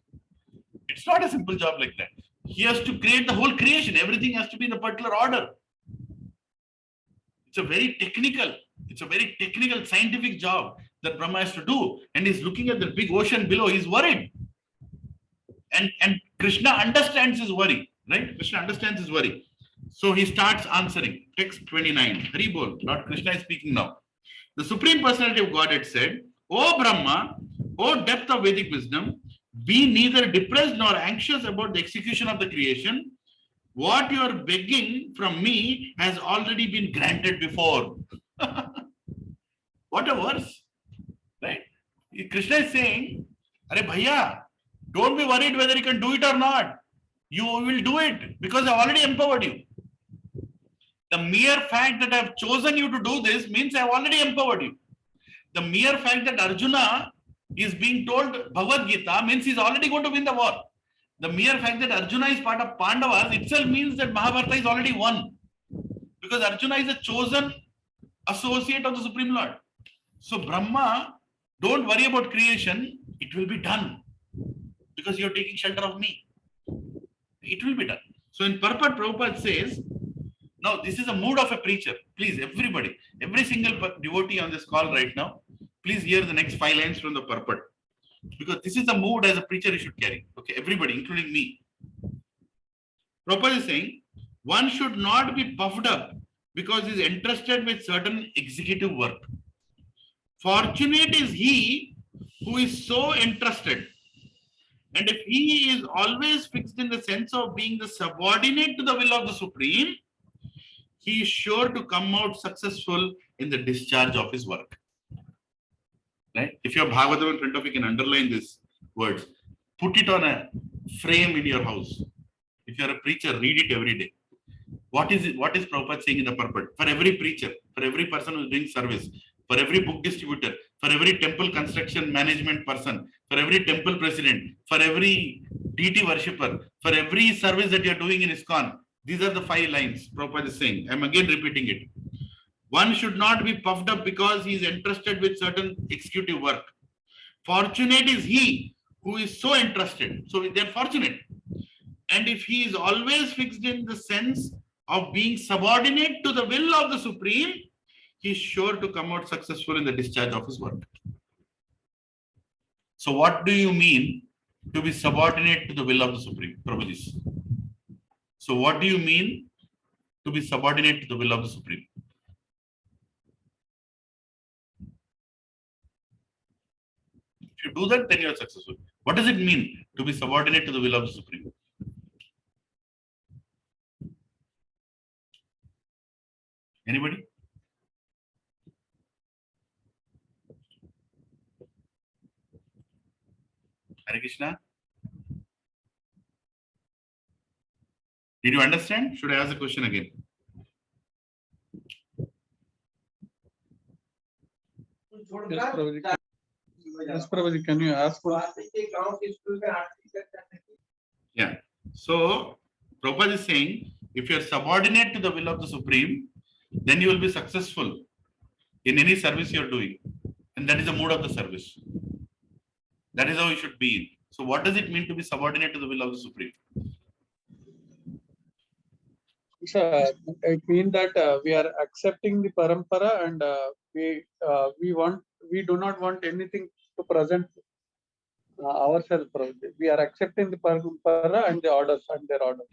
It's not a simple job like that. He has to create the whole creation. Everything has to be in a particular order. It's a very technical, scientific job that Brahma has to do. And he's looking at the big ocean below. He's worried. And Krishna understands his worry, right? Krishna understands his worry. So he starts answering. Text 29. Hari Bol. Lord Krishna is speaking now. The Supreme Personality of Godhead said, O Brahma, O depth of Vedic wisdom, be neither depressed nor anxious about the execution of the creation. What you are begging from me has already been granted before. What a verse, right? Krishna is saying, Arey bhaiya, don't be worried whether you can do it or not. You will do it because I already empowered you. The mere fact that I have chosen you to do this means I have already empowered you. The mere fact that Arjuna is being told Bhagavad Gita means he's already going to win the war. The mere fact that Arjuna is part of Pandavas itself means that Mahabharata is already won. Because Arjuna is a chosen associate of the Supreme Lord. So Brahma, don't worry about creation, it will be done. Because you're taking shelter of me. It will be done. So in purport, Prabhupada says, now this is a mood of a preacher. Please, everybody, every single devotee on this call right now, please hear the next 5 lines from the purport. Because this is the mood as a preacher you should carry. Okay, everybody, including me. Prabhupada is saying, one should not be puffed up because he is entrusted with certain executive work. Fortunate is he who is so entrusted. And if he is always fixed in the sense of being the subordinate to the will of the Supreme, he is sure to come out successful in the discharge of his work. Right? If you have Bhagavatam in front of you, can underline these words. Put it on a frame in your house. If you are a preacher, read it every day. What is Prabhupada saying in the purport? For every preacher, for every person who is doing service, for every book distributor, for every temple construction management person, for every temple president, for every deity worshipper, for every service that you are doing in ISKCON, these are the 5 lines Prabhupada is saying. I am again repeating it. One should not be puffed up because he is entrusted with certain executive work. Fortunate is he who is so entrusted. So they are fortunate. And if he is always fixed in the sense of being subordinate to the will of the Supreme, he is sure to come out successful in the discharge of his work. So what do you mean to be subordinate to the will of the Supreme? Prabhuji. So what do you mean to be subordinate to the will of the Supreme? If you do that, then you are successful. What does it mean to be subordinate to the will of the Supreme? Anybody? Hare Krishna. Did you understand? Should I ask the question again? Yes, Prabhuji. Yes, Prabhuji, can you ask for? Yeah. So, Prabhupada is saying, if you are subordinate to the will of the Supreme, then you will be successful in any service you are doing. And that is the mood of the service. That is how you should be in. So, what does it mean to be subordinate to the will of the Supreme? It means that we are accepting the parampara and we do not want anything to present ourselves. Prabhuji. We are accepting the parampara and the orders and their orders.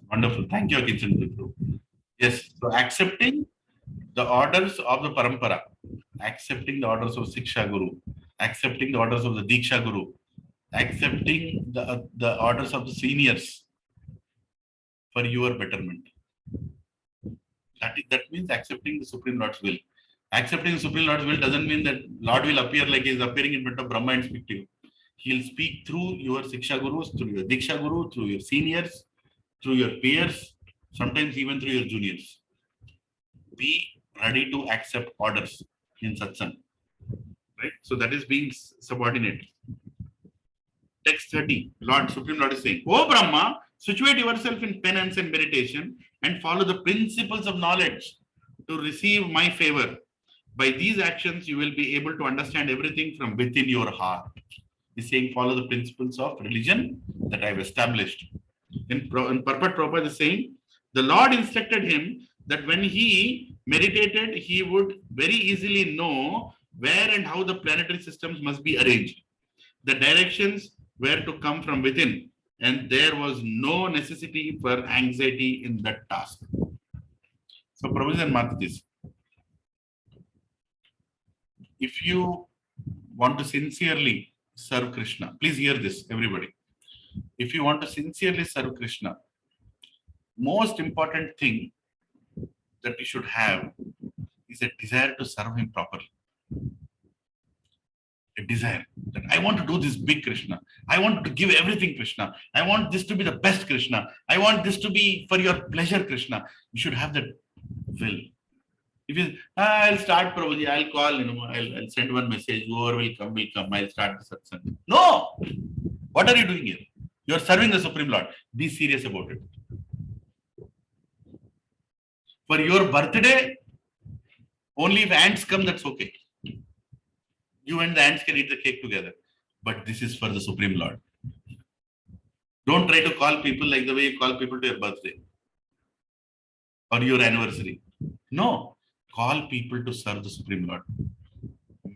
Wonderful. Thank you, Kitchen Guru. Yes. So, accepting the orders of the parampara, accepting the orders of Siksha Guru, accepting the orders of the Diksha Guru, accepting the orders of the seniors for your betterment. That means accepting the Supreme Lord's will. Accepting the Supreme Lord's will doesn't mean that Lord will appear like he is appearing in front of Brahma and speak to you. He will speak through your Siksha Gurus, through your Diksha Guru, through your seniors, through your peers, sometimes even through your juniors. Be ready to accept orders in satsang. Right? So that is being subordinate. Text 30, Supreme Lord is saying, O Brahma, situate yourself in penance and meditation and follow the principles of knowledge to receive my favor. By these actions, you will be able to understand everything from within your heart. He's saying, follow the principles of religion that I have established. In Purport, Prabhupada is saying, the Lord instructed him that when he meditated, he would very easily know where and how the planetary systems must be arranged. The directions were to come from within, and there was no necessity for anxiety in that task. So, Prabhuji and Matajis, if you want to sincerely serve Krishna, please hear this, everybody. If you want to sincerely serve Krishna, most important thing that you should have is a desire to serve him properly. A desire that I want to do this big Krishna. I want to give everything Krishna. I want this to be the best Krishna. I want this to be for your pleasure Krishna. You should have that will. If you, I'll start Prabhuji, I'll call, I'll send one message, whoever will come, I'll start the satsang. No! What are you doing here? You are serving the Supreme Lord. Be serious about it. For your birthday, only if ants come, that's okay. You and the ants can eat the cake together. But this is for the Supreme Lord. Don't try to call people like the way you call people to your birthday or your anniversary. No. Call people to serve the Supreme Lord.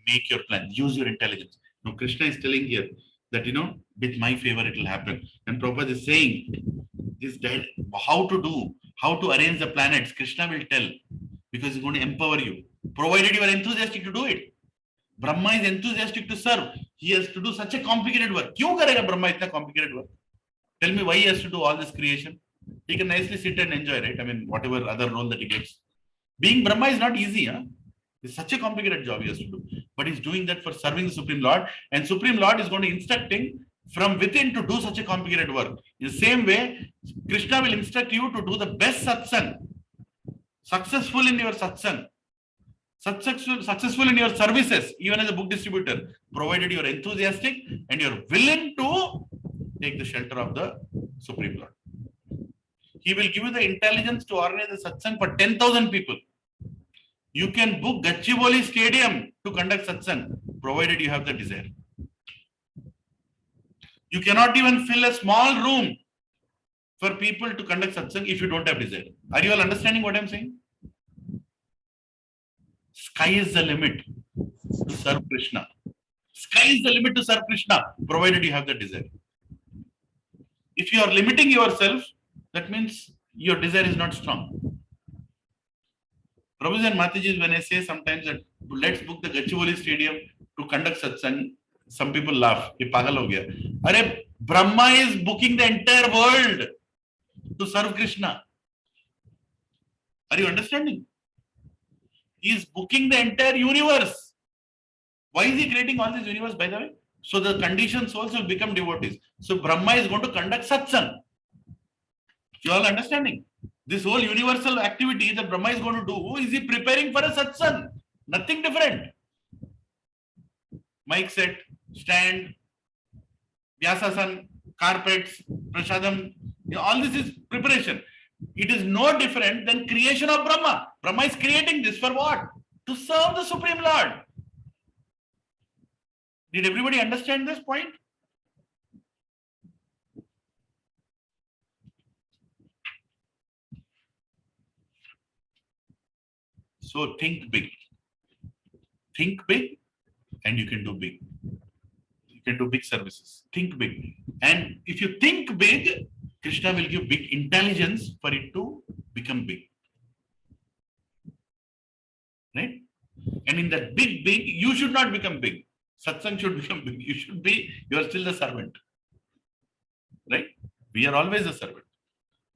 Make your plan. Use your intelligence. Now, Krishna is telling here that, with my favor, it will happen. And Prabhupada is saying, how to arrange the planets, Krishna will tell. Because he's going to empower you. Provided you are enthusiastic to do it. Brahma is enthusiastic to serve. He has to do such a complicated work. Kyun karega Brahma itna complicated work? Tell me why he has to do all this creation. He can nicely sit and enjoy, right? I mean, whatever other role that he gets. Being Brahma is not easy. Huh? It's such a complicated job he has to do. But he's doing that for serving the Supreme Lord. And Supreme Lord is going to instruct him from within to do such a complicated work. In the same way, Krishna will instruct you to do the best satsang. Successful in your satsang. Successful in your services, even as a book distributor, provided you are enthusiastic and you are willing to take the shelter of the Supreme Lord. He will give you the intelligence to organize the satsang for 10,000 people. You can book Gachibowli Stadium to conduct satsang, provided you have the desire. You cannot even fill a small room for people to conduct satsang if you don't have desire. Are you all understanding what I'm saying? Sky is the limit to serve Krishna. Sky is the limit to serve Krishna, provided you have the desire. If you are limiting yourself, that means your desire is not strong. Prabhuji and Mataji, when I say sometimes that let's book the Gachibowli Stadium to conduct satsang, some people laugh. Ye pagal ho gaya. Arey, Brahma is booking the entire world to serve Krishna. Are you understanding? He is booking the entire universe. Why is he creating all this universe, by the way? So the conditioned souls will become devotees. So Brahma is going to conduct satsang. You all understanding? This whole universal activity that Brahma is going to do, is he preparing for a satsang? Nothing different. Mic set, stand, Vyasasan, carpets, prasadam, all this is preparation. It is no different than creation of Brahma. Brahma is creating this for what? To serve the Supreme Lord. Did everybody understand this point? So think big. Think big and you can do big. You can do big services. Think big. And if you think big, Krishna will give big intelligence for it to become big. Right? And in that big, you should not become big. Satsang should become big. You are still the servant. Right? We are always a servant.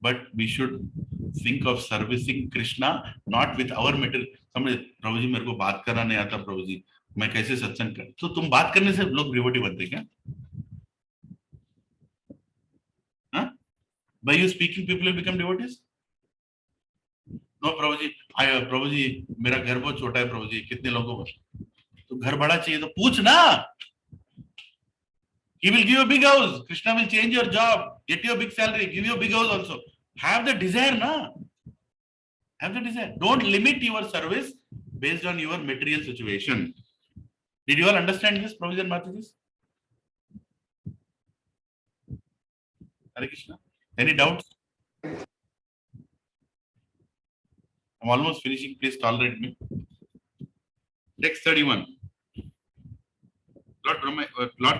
But we should think of servicing Krishna not with our material. Somebody, Prabhuji, मेरे को बात करना नहीं आता प्रभुजी, मैं कैसे सत्संग कर? तो तुम बात करने से लोग डिवोटी बनते क्या? हाँ? By you speaking, people will become devotees? No, प्रभुजी, मेरा घर बहुत छोटा है प्रभुजी, कितने लोगों को? तो घर बड़ा चाहिए तो पूछ ना. He will give you a big house. Krishna will change your job, get you a big salary, give you a big house also. Have the desire, na? Have the desire. Don't limit your service based on your material situation. Did you all understand this, Prabhuji and Mataji? Hare Krishna. Any doubts? I'm almost finishing. Please tolerate me. Text 31. Lord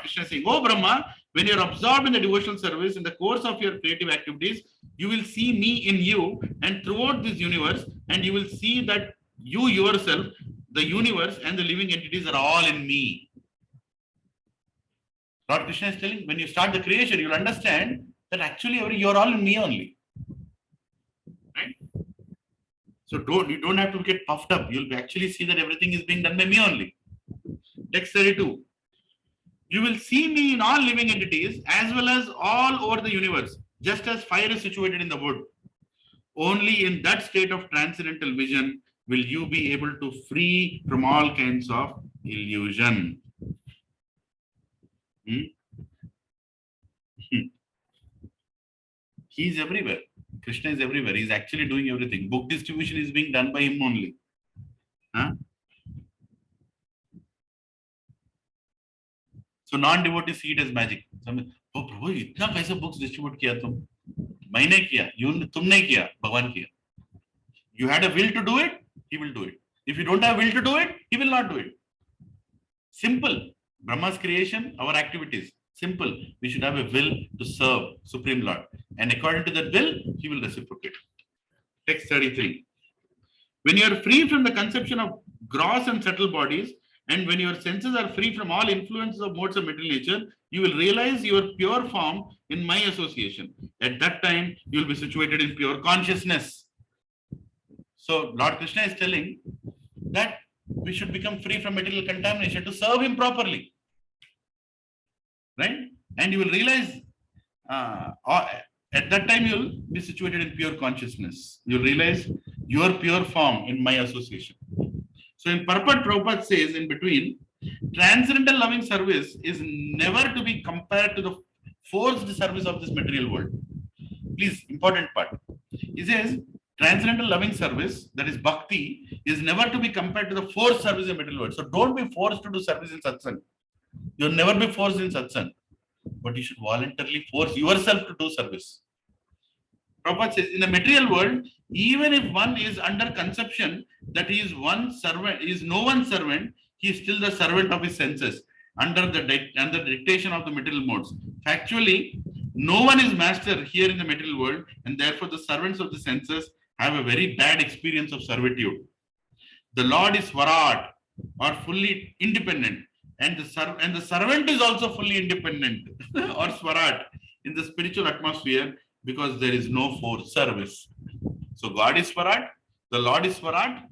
Krishna is saying, "Oh Brahma, when you are absorbed in the devotional service in the course of your creative activities, you will see me in you and throughout this universe, and you will see that you yourself, the universe and the living entities are all in me." Lord Krishna is telling, when you start the creation, you will understand that actually you are all in me only. Right? So you don't have to get puffed up. You'll actually see that everything is being done by me only. Text 32. You will see me in all living entities as well as all over the universe, just as fire is situated in the wood. Only in that state of transcendental vision will you be able to free from all kinds of illusion. He is everywhere. Krishna is everywhere. He is actually doing everything. Book distribution is being done by him only. Huh? So non-devotees see it as magic. Oh Prabhu, इतना कैसे books distribute किया तुम? मैंने किया, तुमने किया, भगवान किया. You had a will to do it, he will do it. If you don't have will to do it, he will not do it. Simple. Brahma's creation, our activities. Simple. We should have a will to serve Supreme Lord. And according to that will, he will reciprocate. Text 33. When you are free from the conception of gross and subtle bodies, and when your senses are free from all influences of modes of material nature, you will realize your pure form in my association. At that time, you will be situated in pure consciousness. So Lord Krishna is telling that we should become free from material contamination to serve him properly. Right? And you will realize at that time you will be situated in pure consciousness. You will realize your pure form in my association. So in purport, Prabhupada says in between, transcendental loving service is never to be compared to the forced service of this material world. Please, important part. He says, transcendental loving service, that is bhakti, is never to be compared to the forced service in material world. So don't be forced to do service in satsang. You'll never be forced in satsang. But you should voluntarily force yourself to do service. Prabhupada says, in the material world, even if one is under conception that he is one servant, he is no one's servant, he is still the servant of his senses under the dictation of the material modes. Factually, no one is master here in the material world, and therefore the servants of the senses have a very bad experience of servitude. The Lord is Swarat, or fully independent, and the servant is also fully independent or Swarat in the spiritual atmosphere, because there is no forced service. So God is Swarat, the Lord is Swarat,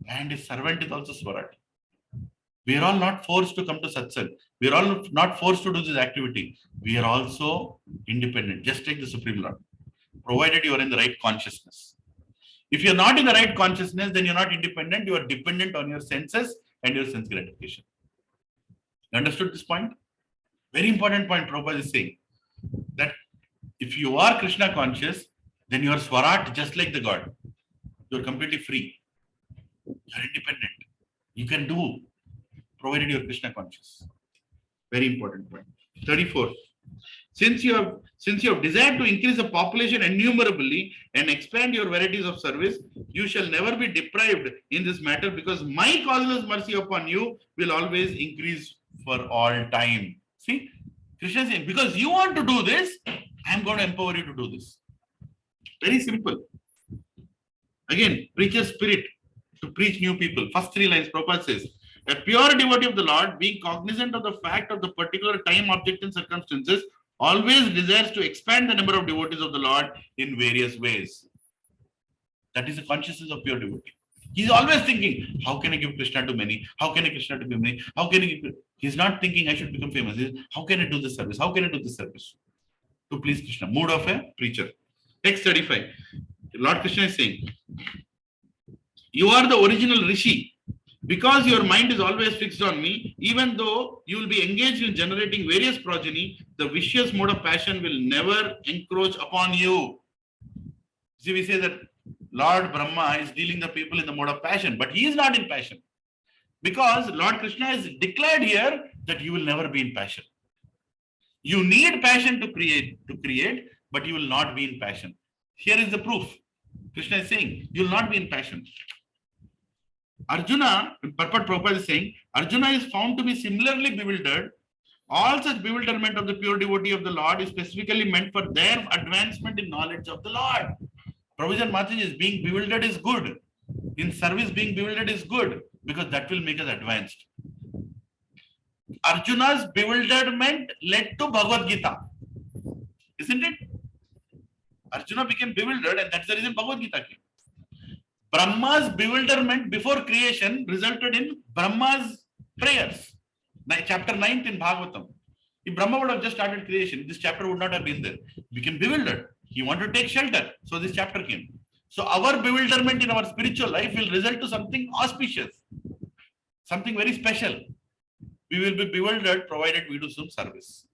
and his servant is also Swarat. We are all not forced to come to satsang. We are all not forced to do this activity. We are also independent, just like the Supreme Lord. provided you are in the right consciousness. If you're not in the right consciousness, then you're not independent, you are dependent on your senses and your sense gratification. You understood this point? Very important point Prabhupada is saying, that if you are Krishna conscious, then you are Swarat just like the God. You are completely free. You are independent. You can do, provided you are Krishna conscious. Very important point. 34. Since you have desired to increase the population innumerably and expand your varieties of service, you shall never be deprived in this matter, because my causeless mercy upon you will always increase for all time. See, Krishna is saying, because you want to do this, I am going to empower you to do this. Very simple. Again, preacher's spirit to preach new people. First 3 lines, Prabhupada says, a pure devotee of the Lord, being cognizant of the fact of the particular time, object, and circumstances, always desires to expand the number of devotees of the Lord in various ways. That is the consciousness of pure devotee. He is always thinking, how can I give Krishna to many? How can I Krishna to many? How can I give? He's not thinking I should become famous. How can I do this service? How can I do this service? To please Krishna. Mood of a preacher. Text 35. Lord Krishna is saying, you are the original Rishi. Because your mind is always fixed on me, even though you will be engaged in generating various progeny, the vicious mode of passion will never encroach upon you. See, we say that Lord Brahma is dealing the people in the mode of passion, but he is not in passion. Because Lord Krishna has declared here that you will never be in passion. You need passion to create, but you will not be in passion. Here is the proof. Krishna is saying, you will not be in passion. Arjuna, Purport Prabhupada is saying, Arjuna is found to be similarly bewildered. All such bewilderment of the pure devotee of the Lord is specifically meant for their advancement in knowledge of the Lord. Prabhupada Mataji is being bewildered is good. In service, being bewildered is good, because that will make us advanced. Arjuna's bewilderment led to Bhagavad Gita. Isn't it? Arjuna became bewildered, and that's the reason Bhagavad Gita came. Brahma's bewilderment before creation resulted in Brahma's prayers. Chapter 9 in Bhagavatam. If Brahma would have just started creation, this chapter would not have been there. He became bewildered. He wanted to take shelter. So this chapter came. So our bewilderment in our spiritual life will result to something auspicious. Something very special. We will be bewildered provided we do some service.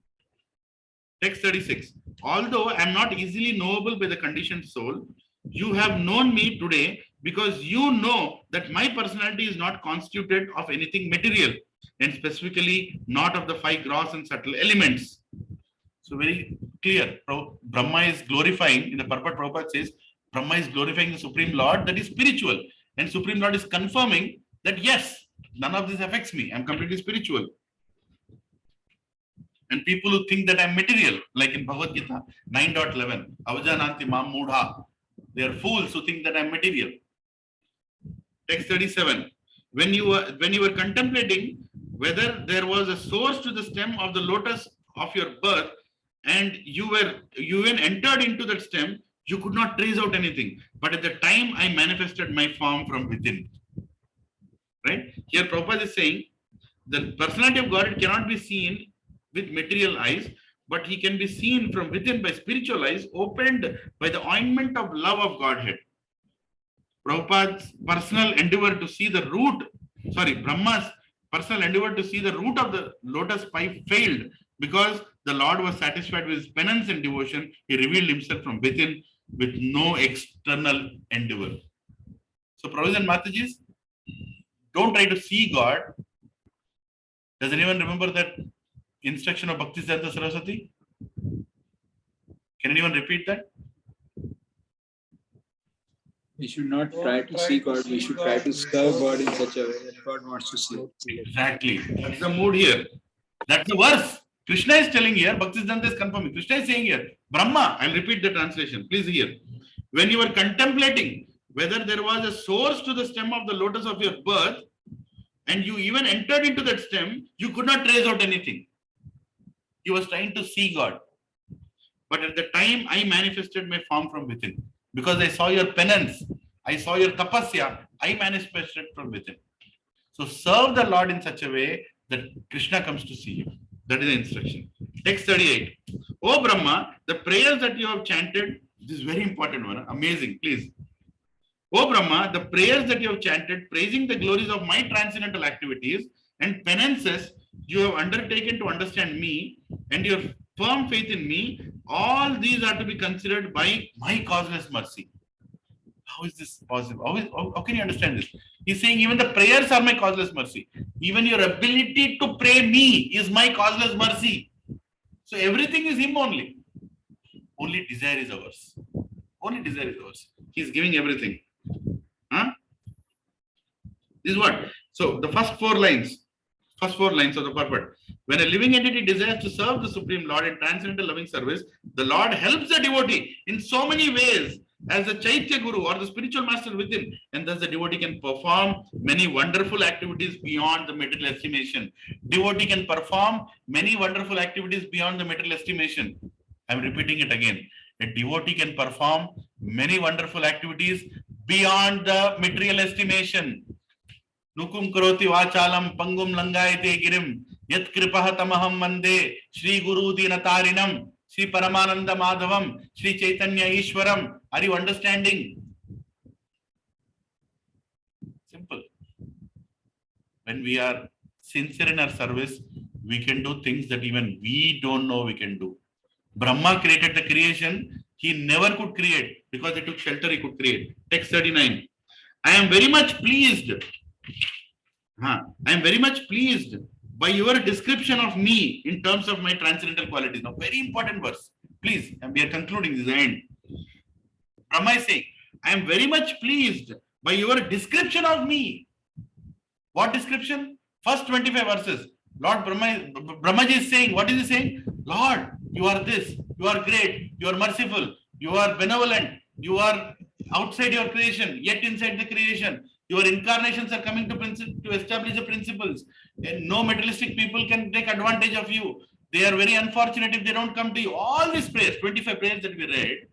Text 36. Although I am not easily knowable by the conditioned soul, you have known me today because you know that my personality is not constituted of anything material, and specifically not of the 5 gross and subtle elements. So very clear. Brahma is glorifying, in the purport Prabhupada says, Brahma is glorifying the Supreme Lord, that is spiritual. And Supreme Lord is confirming that yes, none of this affects me. I'm completely spiritual. And people who think that I'm material, like in Bhagavad Gita 9.11, Avajananti Mam Mudha, they are fools who think that I'm material. Text 37. When you were contemplating whether there was a source to the stem of the lotus of your birth, and you even entered into that stem, you could not trace out anything. But at the time I manifested my form from within. Right? Here Prabhupada is saying the personality of God cannot be seen with material eyes, but he can be seen from within by spiritual eyes opened by the ointment of love of Godhead. Prabhupada's personal endeavor to see the root, Brahma's personal endeavor to see the root of the lotus pipe failed because the Lord was satisfied with his penance and devotion. He revealed himself from within with no external endeavor. So, Prabhupada and Mataji's, don't try to see God. Does anyone remember that instruction of Bhaktisiddhanta Saraswati? Can anyone repeat that? We should not try to see God. We should try to serve God in such a way that God wants to see. Exactly. That's the mood here. That's the verse. Krishna is telling here, Bhaktisiddhanta is confirming. Krishna is saying here, Brahma, I'll repeat the translation. Please hear. When you were contemplating whether there was a source to the stem of the lotus of your birth, and you even entered into that stem, you could not trace out anything. You was trying to see God. But at the time, I manifested my form from within. Because I saw your penance, I saw your tapasya, I manifested from within. So serve the Lord in such a way that Krishna comes to see you. That is the instruction. Text 38. O Brahma, the prayers that you have chanted This is very important one. Amazing, please. O Brahma, the prayers that you have chanted, praising the glories of my transcendental activities and penances you have undertaken to understand me and your firm faith in me, all these are to be considered by my causeless mercy. How is this possible? How can you understand this? He's saying even the prayers are my causeless mercy. Even your ability to pray me is my causeless mercy. So everything is him only. Only desire is ours. Only desire is ours. He's giving everything. Huh? This is what? So the first four lines of the purport. When a living entity desires to serve the Supreme Lord in transcendental loving service, the Lord helps the devotee in so many ways as the Chaitya Guru or the spiritual master within, and thus the devotee can perform many wonderful activities beyond the material estimation. Devotee can perform many wonderful activities beyond the material estimation. I'm repeating it again. A devotee can perform many wonderful activities beyond the material estimation. Nukum karoti vachalam pangum langayate girim yat kripah tamaham mande Shri Guru Dinatarinam Shri Paramananda Madhavam Shri Chaitanya Ishwaram. Are you understanding? Simple. When we are sincere in our service, we can do things that even we don't know we can do. Brahma created the creation. He never could create because he took shelter, he could create. Text 39. I am very much pleased. I am very much pleased by your description of me in terms of my transcendental qualities. Now, very important verse. Please, and we are concluding this end. Brahma is saying, I am very much pleased by your description of me. What description? First 25 verses. Lord Brahmaji is saying, what is he saying? Lord, you are this, you are great, you are merciful, you are benevolent, you are outside your creation, yet inside the creation. Your incarnations are coming to establish the principles. And no materialistic people can take advantage of you. They are very unfortunate if they don't come to you. All these prayers, 25 prayers that we read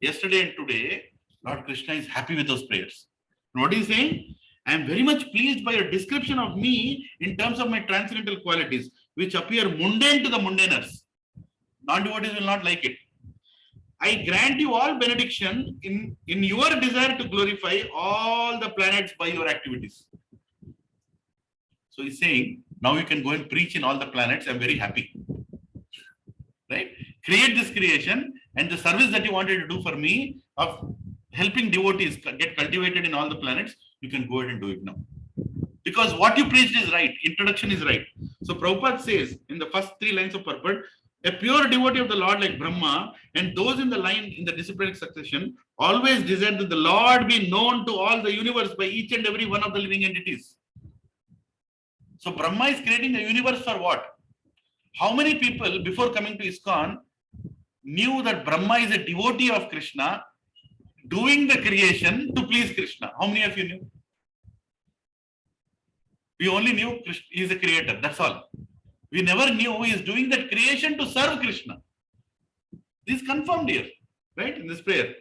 yesterday and today, Lord Krishna is happy with those prayers. And what is he saying? I am very much pleased by your description of me in terms of my transcendental qualities, which appear mundane to the mundaners. Non-devotees will not like it. I grant you all benediction in your desire to glorify all the planets by your activities. So he's saying, now you can go and preach in all the planets. I'm very happy. Right? Create this creation and the service that you wanted to do for me of helping devotees get cultivated in all the planets, you can go ahead and do it now. Because what you preached is right. Introduction is right. So Prabhupada says in the first 3 lines of purport, a pure devotee of the Lord like Brahma and those in the line in the disciplinic succession always desire that the Lord be known to all the universe by each and every one of the living entities. So Brahma is creating a universe for what? How many people before coming to ISKCON knew that Brahma is a devotee of Krishna doing the creation to please Krishna? How many of you knew? We only knew Krishna is a creator, that's all. We never knew he is doing that creation to serve Krishna. This is confirmed here, right? In this prayer.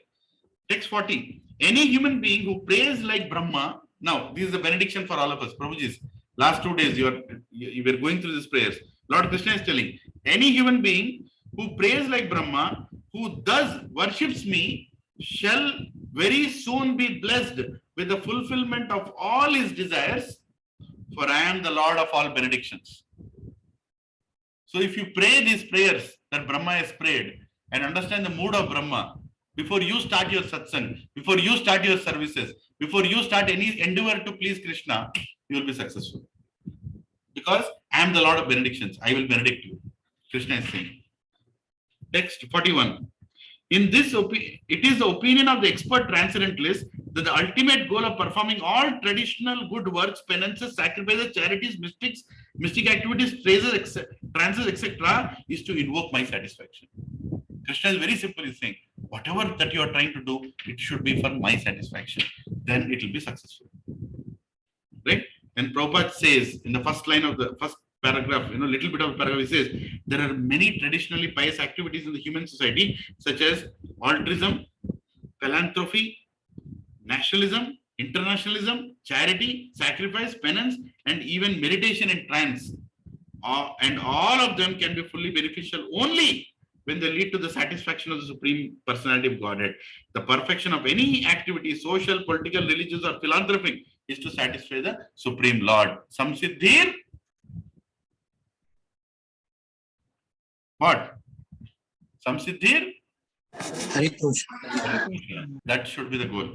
Text 40. Any human being who prays like Brahma. Now, this is the benediction for all of us. Prabhuji, last 2 days you were going through these prayers. Lord Krishna is telling, any human being who prays like Brahma, who thus worships me, shall very soon be blessed with the fulfillment of all his desires, for I am the Lord of all benedictions. So if you pray these prayers that Brahma has prayed and understand the mood of Brahma, before you start your satsang, before you start your services, before you start any endeavor to please Krishna, you will be successful. Because I am the Lord of benedictions. I will benedict you. Krishna is saying. Text 41. In this, it is the opinion of the expert transcendentalist that the ultimate goal of performing all traditional good works, penances, sacrifices, charities, mystic activities, trances, etc., is to invoke my satisfaction. Krishna is very simple. He's saying, whatever that you are trying to do, it should be for my satisfaction. Then it will be successful. Right? And Prabhupada says in the first line of the first paragraph, little bit of paragraph, he says, there are many traditionally pious activities in the human society, such as altruism, philanthropy, nationalism, internationalism, charity, sacrifice, penance, and even meditation in trance. And all of them can be fully beneficial only when they lead to the satisfaction of the Supreme Personality of Godhead. The perfection of any activity, social, political, religious, or philanthropic, is to satisfy the Supreme Lord. Samsiddhir. What? Samsiddhir? That should be the goal.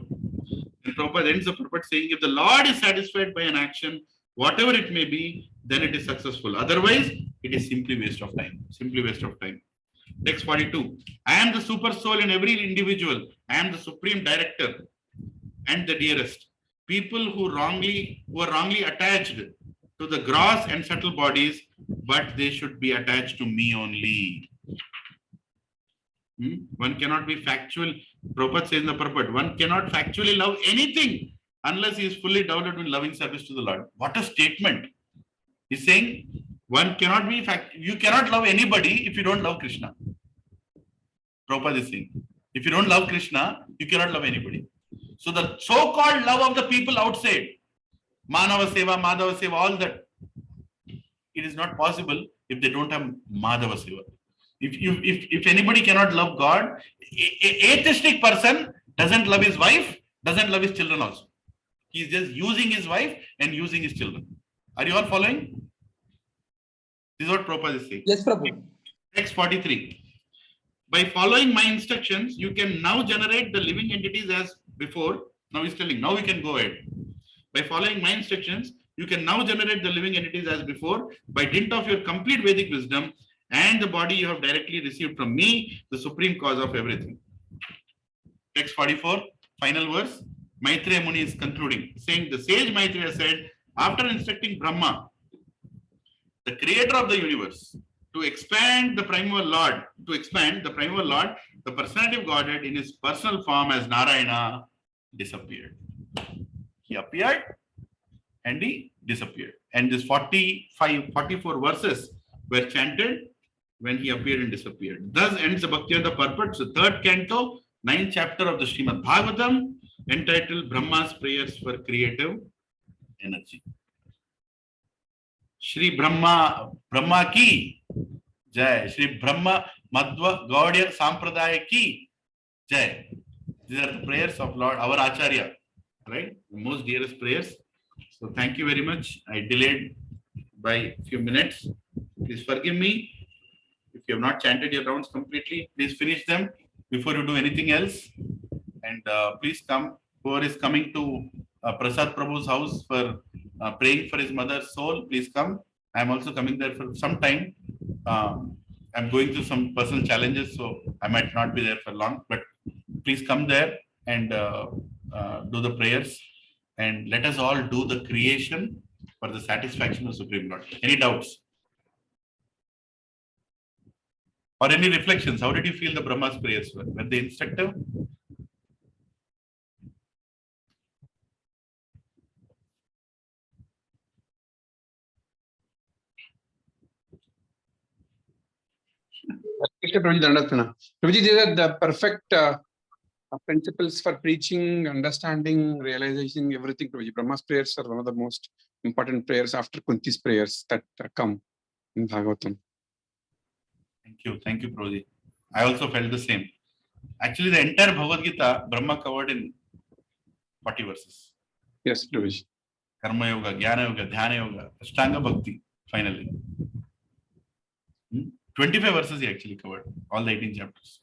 And Prabhupada ends the purport saying, if the Lord is satisfied by an action, whatever it may be, then it is successful. Otherwise, it is simply waste of time. Simply waste of time. Text 42. I am the super soul in every individual. I am the supreme director and the dearest. People who are wrongly attached to the gross and subtle bodies, but they should be attached to me only. One cannot be factual. Prabhupada says in the purport, one cannot factually love anything unless he is fully developed in loving service to the Lord. What a statement. He's saying one cannot be you cannot love anybody if you don't love Krishna. Prabhupada is saying, if you don't love Krishna, you cannot love anybody. So the so-called love of the people outside, Manava Seva, Madhava Seva, all that, it is not possible if they don't have Madhava Seva. If anybody cannot love God, an atheistic person doesn't love his wife, doesn't love his children also. He is just using his wife and using his children. Are you all following? This is what Prabhupada is saying. Yes, Prabhu. Text 43. By following my instructions, you can now generate the living entities as before. Now he's telling, now we can go ahead. By following my instructions, you can now generate the living entities as before by dint of your complete Vedic wisdom and the body you have directly received from me, the supreme cause of everything. Text 44, final verse. Maitreya Muni is concluding, saying the sage Maitreya said, after instructing Brahma, the creator of the universe, to expand the primeval Lord, the personality of Godhead in his personal form as Narayana disappeared. He appeared and he disappeared. And these 44 verses were chanted when he appeared and disappeared. Thus ends the Bhakti-Vedanta purport. So third canto, 9th chapter of the Srimad Bhagavatam, entitled Brahma's Prayers for Creative Energy. Shri Brahma ki Jai. Shri Brahma Madhva Gaudiya Sampradaya ki Jai. These are the prayers of Lord, our Acharya, right? The most dearest prayers. So thank you very much. I delayed by a few minutes. Please forgive me. If you have not chanted your rounds completely, please finish them before you do anything else. And please come. Whoever is coming to Prasad Prabhu's house for praying for his mother's soul, please come. I am also coming there for some time. I'm going through some personal challenges, so I might not be there for long. But please come there and do the prayers. And let us all do the creation for the satisfaction of Supreme Lord. Any doubts? Or any reflections? How did you feel the Brahma's prayers were? Were they instructive? Prabhuji, these are the perfect principles for preaching, understanding, realization, everything. Prabhuji, Brahma's prayers are one of the most important prayers after Kunti's prayers that come in Bhagavatam. Thank you, Prabhuji. I also felt the same. Actually, the entire Bhagavad Gita, Brahma covered in 40 verses. Yes, Prabhuji. Karma Yoga, Jnana Yoga, Dhyana Yoga, Ashtanga Bhakti, finally. 25 verses he actually covered, all the 18 chapters.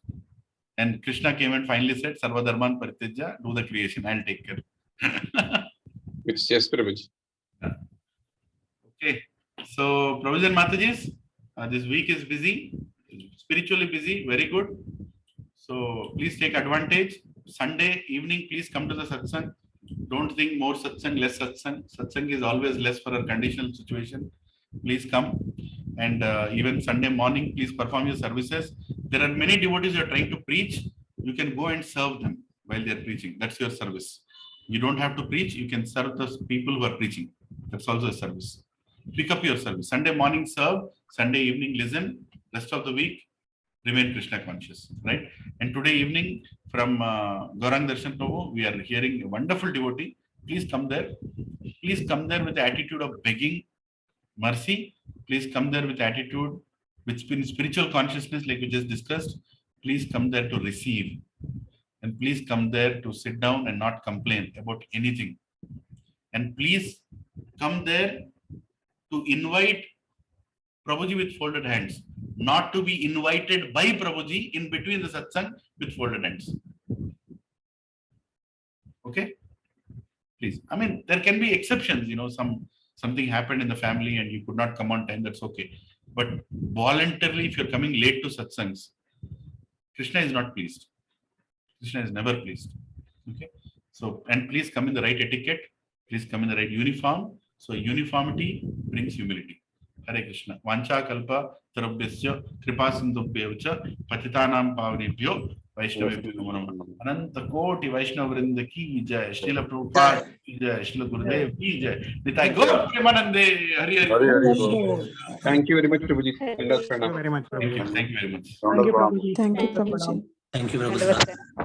And Krishna came and finally said, Sarva Dharman Parityaja, do the creation, I'll take care. Yes, Prabhuji. Okay, so Prabhuji and Matajis, this week is busy, spiritually busy, very good. So please take advantage. Sunday evening, please come to the satsang. Don't think more satsang, less satsang. Satsang is always less for a conditional situation. Please come. And even Sunday morning, please perform your services. There are many devotees who are trying to preach. You can go and serve them while they are preaching. That's your service. You don't have to preach. You can serve the people who are preaching. That's also a service. Pick up your service. Sunday morning, serve. Sunday evening, listen. Rest of the week, remain Krishna conscious. Right? And today evening, from Gaurang Darshan Prabhu, we are hearing a wonderful devotee. Please come there. Please come there with the attitude of begging mercy. Please come there with the attitude Which in spiritual consciousness, like we just discussed, please come there to receive. And please come there to sit down and not complain about anything. And please come there to invite Prabhuji with folded hands, not to be invited by Prabhuji in between the satsang with folded hands. Okay? Please. I mean, there can be exceptions, something happened in the family and you could not come on time, that's okay. But voluntarily, if you're coming late to satsangs, Krishna is not pleased. Krishna is never pleased. Okay. So, and please come in the right etiquette. Please come in the right uniform. So, uniformity brings humility. Hare Krishna. Vancha kalpa tarabhyasya kripa sindhubhyavcha patitanam pavanebhyo Vaishnavebhyo namo namah. Ananta koti Vaishnavrinda ki jai. Srila Prabhupada ki jai. Srila Gurudev ki jai. Nitai Gaur Premanande. Hari Hari. Thank you very much, Prabhuji. Hare Dandavat Krishna. pranam. Thank you very much. Thank you, Prabhuji. Thank you, Thank you. Prabhuji. Thank you, Dandavat Prabhupada. pranam.